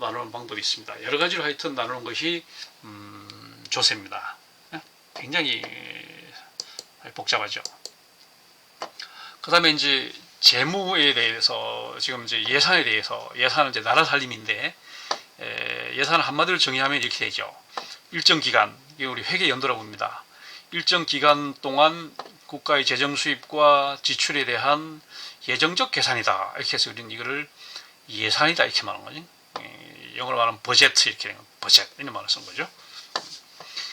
나누는 방법이 있습니다. 여러 가지로 하여튼 나누는 것이 조세입니다. 굉장히 복잡하죠. 그 다음에 이제 재무에 대해서, 지금 이제 예산에 대해서, 예산은 이제 나라 살림인데, 예산을 한마디로 정의하면 이렇게 되죠. 일정 기간, 이게 우리 회계 연도라고 합니다. 일정 기간 동안 국가의 재정 수입과 지출에 대한 예정적 계산이다. 이렇게 해서 우리는 이거를 예산이다 이렇게 말하는 거지. 영어로 말하면 버제트 이렇게 버젯 이런 말을 쓴 거죠.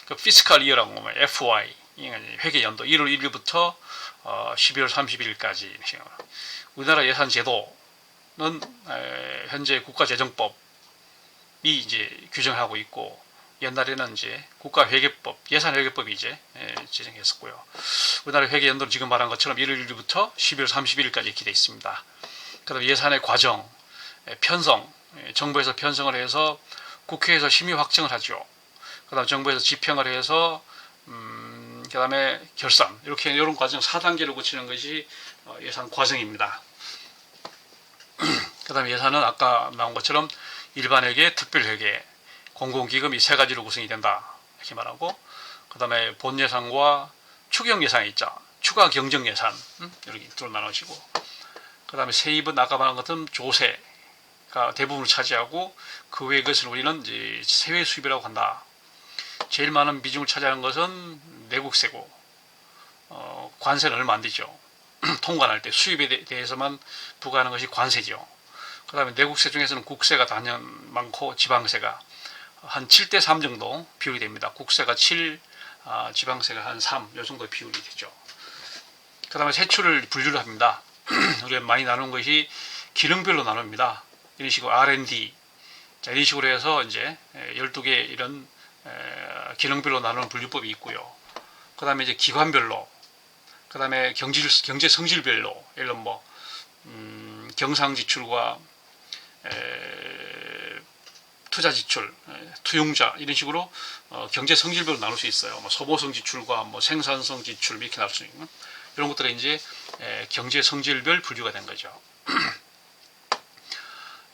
그 피스칼 이어라고 하면 FY 회계 연도 1월 1일부터 12월 31일까지. 우리나라 예산 제도는 현재 국가재정법이 이제 규정하고 있고, 옛날에는 이제 국가회계법, 예산회계법이 이제 제정했었고요. 우리나라 회계 연도는 지금 말한 것처럼 1월 1일부터 12월 31일까지 이렇게 되어 있습니다. 그다음 예산의 과정, 편성, 정부에서 편성을 해서 국회에서 심의 확정을 하죠. 그다음 정부에서 집행을 해서 그다음에 결산, 이렇게 이런 과정 4단계로 거치는 것이 예산 과정입니다. 그다음에 예산은 아까 나온 것처럼 일반회계, 특별회계, 공공기금 이 세 가지로 구성이 된다 이렇게 말하고, 그다음에 본예산과 추경예산이 있죠. 추가 경정예산 이렇게 둘로 나누시고, 그다음에 세입은 아까 말한 것처럼 조세가 대부분을 차지하고, 그 외의 것을 우리는 이제 세외 수입이라고 한다. 제일 많은 비중을 차지하는 것은 내국세고, 관세는 얼마 안 되죠. 통관할 때 수입에 대해서만 부과하는 것이 관세죠. 그 다음에 내국세 중에서는 국세가 단연 많고 지방세가 한 7대3 정도 비율이 됩니다. 국세가 7, 지방세가 한 3, 이 정도 비율이 되죠. 그 다음에 세출을 분류를 합니다. 우리가 많이 나누는 것이 기능별로 나눕니다. 이런 식으로 R&D, 자, 이런 식으로 해서 이제 12개 이런 기능별로 나누는 분류법이 있고요. 그 다음에 이제 기관별로, 그 다음에 경제 성질별로, 예를 들면 뭐 경상 지출과 투자 지출, 투용자 이런 식으로 경제 성질별로 나눌 수 있어요. 뭐 소모성 지출과 뭐 생산성 지출 이렇게 나눌 수 있는 이런 것들은 이제 경제 성질별 분류가 된 거죠.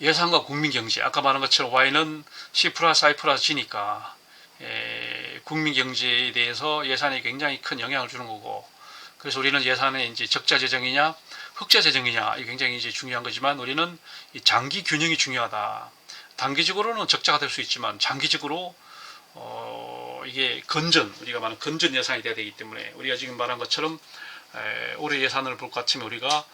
예산과 국민경제, 아까 말한 것처럼 Y는 C 플러스 I 플러스 G니까 국민경제에 대해서 예산이 굉장히 큰 영향을 주는 거고, 그래서 우리는 예산에 이제 적자 재정이냐 흑자 재정이냐 이게 굉장히 이제 중요한 거지만, 우리는 이 장기 균형이 중요하다. 단기적으로는 적자가 될 수 있지만 장기적으로 이게 우리가 말하는 건전 예산이 돼야 되기 때문에, 우리가 지금 말한 것처럼 올해 예산을 볼 것 같으면 우리가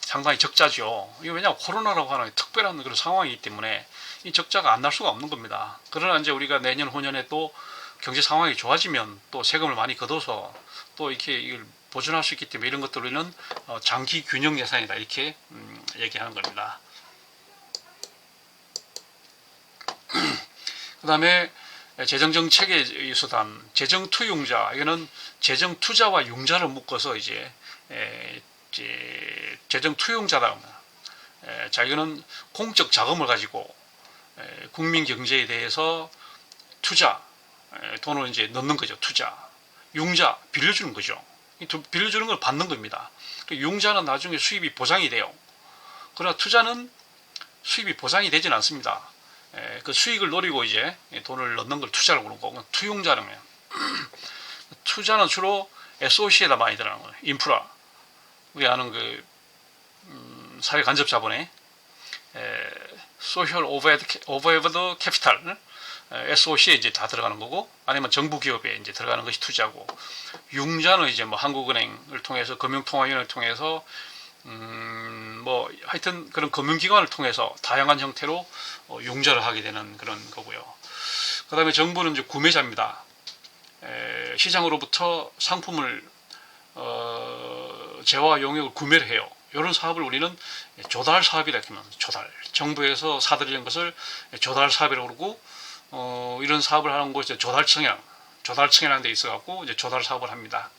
상당히 적자죠. 이게 왜냐하면 코로나라고 하는 특별한 그런 상황이기 때문에 이 적자가 안 날 수가 없는 겁니다. 그러나 이제 우리가 내년 후년에 또 경제 상황이 좋아지면 또 세금을 많이 걷어서 또 이렇게 이걸 보존할 수 있기 때문에, 이런 것들은 장기 균형 예산이다 이렇게 얘기하는 겁니다. 그 다음에 재정정책의 수단, 재정투용자, 이거는 재정투자와 융자를 묶어서 이제 재정투용자다 합니다. 자, 이거는 공적 자금을 가지고 국민 경제에 대해서 투자, 돈을 이제 넣는 거죠. 투자. 융자, 빌려주는 거죠. 빌려주는 걸 받는 겁니다. 융자는 나중에 수입이 보장이 돼요. 그러나 투자는 수입이 보장이 되지는 않습니다. 그 수익을 노리고 이제 돈을 넣는 걸 투자라고 그러고, 투용자는 투자는 주로 SOC에다 많이 들어가는 거예요. 인프라, 우리 아는 그 사회 간접 자본에 소셜 오버헤드 캐피탈 SOC에 이제 다 들어가는 거고, 아니면 정부 기업에 이제 들어가는 것이 투자고, 융자는 이제 뭐 한국은행을 통해서, 금융통화위원회를 통해서 뭐 하여튼 그런 금융기관을 통해서 다양한 형태로 융자를 하게 되는 그런 거고요. 그 다음에 정부는 이제 구매자입니다. 시장으로부터 상품을 재화 용역을 구매를 해요. 이런 사업을 우리는 조달 사업이라 하면 조달, 정부에서 사들이는 것을 조달 사업이라고 그러고, 이런 사업을 하는 곳에 조달청이라는 데 있어 갖고 이제 조달 사업을 합니다.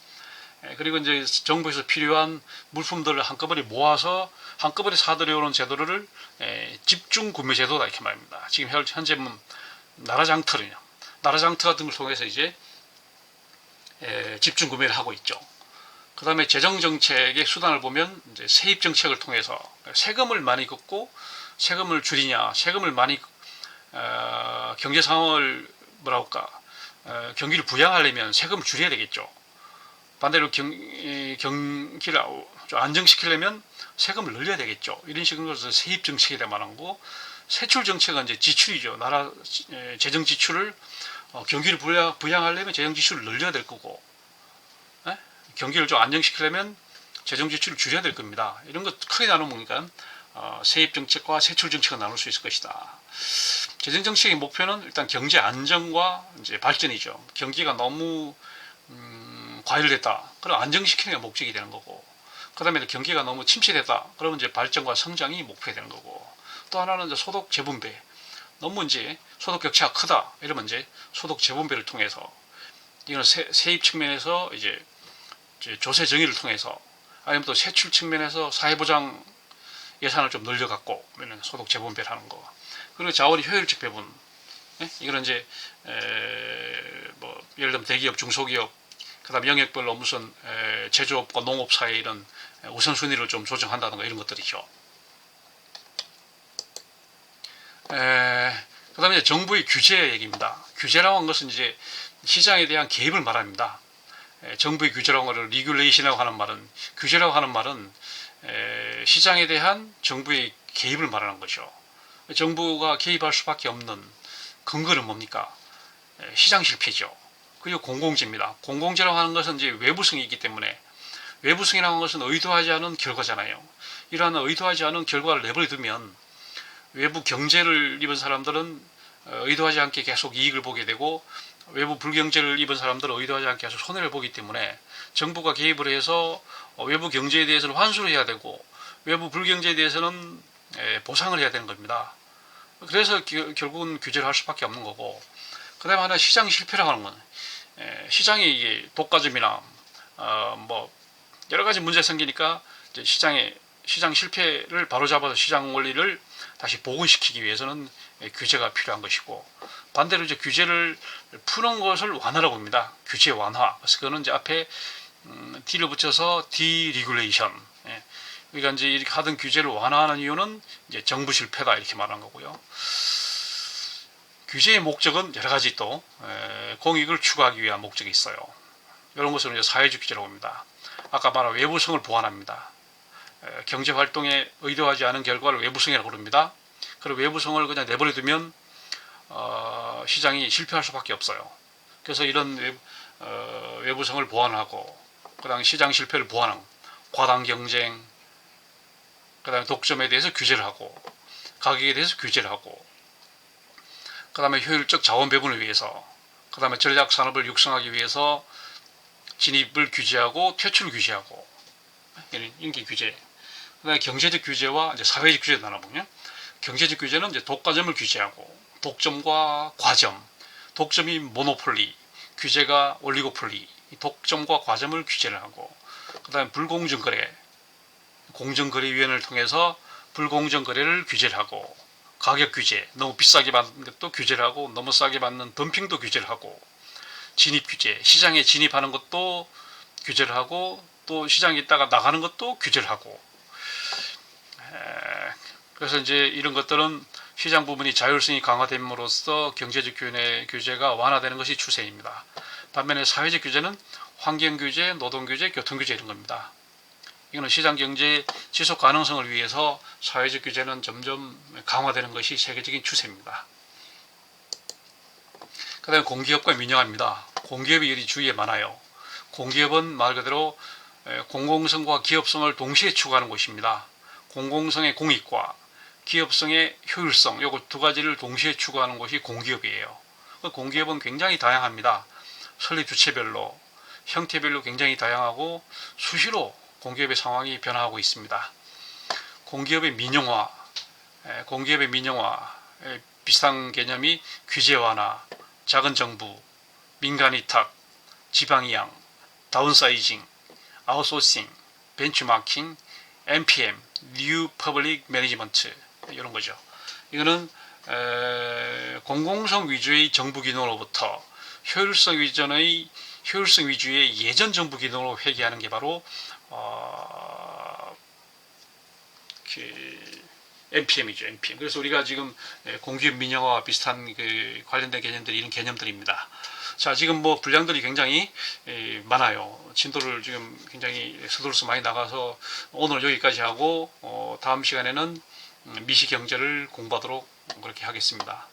그리고 이제 정부에서 필요한 물품들을 한꺼번에 모아서 한꺼번에 사들여오는 제도를 집중 구매 제도다 이렇게 말합니다. 지금 현재 나라장터 같은 걸 통해서 이제 집중 구매를 하고 있죠. 그 다음에 재정정책의 수단을 보면 이제 세입정책을 통해서 세금을 많이 걷고, 세금을 줄이냐, 세금을 많이 경제 상황을 경기를 부양하려면 세금을 줄여야 되겠죠. 반대로 경기를 좀 안정시키려면 세금을 늘려야 되겠죠. 이런 식으로 세입정책이라 말하는 거고, 세출정책은 이제 지출이죠. 나라 재정 지출을 경기를 부양하려면 재정 지출을 늘려야 될 거고, 경기를 좀 안정시키려면 재정 지출을 줄여야 될 겁니다. 이런 것 크게 나누면 세입 정책과 세출 정책을 나눌 수 있을 것이다. 재정 정책의 목표는 일단 경제 안정과 이제 발전이죠. 경기가 너무 과열됐다. 그럼 안정시키는 게 목적이 되는 거고, 그 다음에 경기가 너무 침체됐다. 그러면 이제 발전과 성장이 목표가 되는 거고, 또 하나는 이제 소득 재분배. 너무 이제 소득 격차가 크다. 이러면 이제 소득 재분배를 통해서, 이건 세입 측면에서 이제 조세 정의를 통해서, 아니면 또 세출 측면에서 사회보장 예산을 좀 늘려갖고 소득 재분배를 하는 거. 그리고 자원의 효율적 배분. 이거는 이제 뭐 예를 들면 대기업, 중소기업, 그다음 영역별로 무슨 제조업과 농업 사이 이런 우선순위를 좀 조정한다든가 이런 것들이죠. 그다음에 이제 정부의 규제 얘기입니다. 규제라고 하는 것은 이제 시장에 대한 개입을 말합니다. 정부의 규제라고 하는 리귤레이션이라고 하는 말은, 규제라고 하는 말은 시장에 대한 정부의 개입을 말하는 거죠. 정부가 개입할 수밖에 없는 근거는 뭡니까? 시장 실패죠. 그리고 공공재입니다. 공공재라고 하는 것은 이제 외부성이 있기 때문에, 외부성이라는 것은 의도하지 않은 결과잖아요. 이러한 의도하지 않은 결과를 내버려 두면 외부 경제를 입은 사람들은 의도하지 않게 계속 이익을 보게 되고, 외부 불경제를 입은 사람들은 의도하지 않게 계속 손해를 보기 때문에 정부가 개입을 해서 외부 경제에 대해서는 환수를 해야 되고, 외부 불경제에 대해서는 보상을 해야 되는 겁니다. 그래서 결국은 규제를 할 수밖에 없는 거고, 그 다음에 하나 시장 실패라고 하는 건, 시장이 이게 독과점이나 뭐 여러 가지 문제 생기니까 이제 시장 실패를 바로잡아서 시장 원리를 다시 복원시키기 위해서는 규제가 필요한 것이고, 반대로 이제 규제를 푸는 것을 완화라고 합니다. 규제 완화. 그래서 그거는 이제 앞에 D를 붙여서 디리귤레이션. 그러니까 이제 이렇게 하던 규제를 완화하는 이유는 이제 정부 실패다 이렇게 말하는 거고요. 규제의 목적은 여러 가지 또 공익을 추구하기 위한 목적이 있어요. 이런 것을 이제 사회적 규제라고 합니다. 아까 말한 외부성을 보완합니다. 경제 활동에 의도하지 않은 결과를 외부성이라고 부릅니다. 그리고 외부성을 그냥 내버려두면 시장이 실패할 수밖에 없어요. 그래서 이런 외부성을 보완하고, 그다음 시장 실패를 보완하는 과당 경쟁, 그다음에 독점에 대해서 규제를 하고, 가격에 대해서 규제를 하고, 그다음에 효율적 자원 배분을 위해서, 그다음에 전략 산업을 육성하기 위해서 진입을 규제하고 퇴출을 규제하고, 이런 게 규제. 그다음에 경제적 규제와 이제 사회적 규제 나눠보면, 경제적 규제는 이제 독과점을 규제하고, 독점과 과점, 독점이 모노폴리, 규제가 올리고폴리, 독점과 과점을 규제를 하고, 그다음에 불공정 거래, 공정거래위원회를 통해서 불공정 거래를 규제를 하고, 가격 규제, 너무 비싸게 받는 것도 규제를 하고, 너무 싸게 받는 덤핑도 규제를 하고, 진입 규제, 시장에 진입하는 것도 규제를 하고, 또 시장에 있다가 나가는 것도 규제를 하고, 그래서 이제 이런 것들은 시장 부분이 자율성이 강화됨으로써 경제적 규제가 완화되는 것이 추세입니다. 반면에 사회적 규제는 환경 규제, 노동 규제, 교통 규제 이런 겁니다. 이거는 시장 경제의 지속 가능성을 위해서 사회적 규제는 점점 강화되는 것이 세계적인 추세입니다. 그 다음에 공기업과 민영화입니다. 공기업이 여기 주위에 많아요. 공기업은 말 그대로 공공성과 기업성을 동시에 추구하는 곳입니다. 공공성의 공익과 기업성의 효율성, 요거 두 가지를 동시에 추구하는 것이 공기업이에요. 공기업은 굉장히 다양합니다. 설립 주체별로, 형태별로 굉장히 다양하고 수시로 공기업의 상황이 변화하고 있습니다. 공기업의 민영화, 비슷한 개념이 규제 완화, 작은 정부, 민간 위탁, 지방 이양, 다운사이징, 아웃소싱, 벤치마킹, NPM, New Public Management 이런 거죠. 이거는 공공성 위주의 정부 기능으로부터 효율성 위주의 예전 정부 기능으로 회귀하는 게 바로 NPM이죠. NPM. 그래서 우리가 지금 공기업 민영화와 비슷한 관련된 개념들이 이런 개념들입니다. 자, 지금 뭐 분량들이 굉장히 많아요. 진도를 지금 굉장히 서둘러서 많이 나가서 오늘 여기까지 하고 다음 시간에는 미시경제를 공부하도록 그렇게 하겠습니다.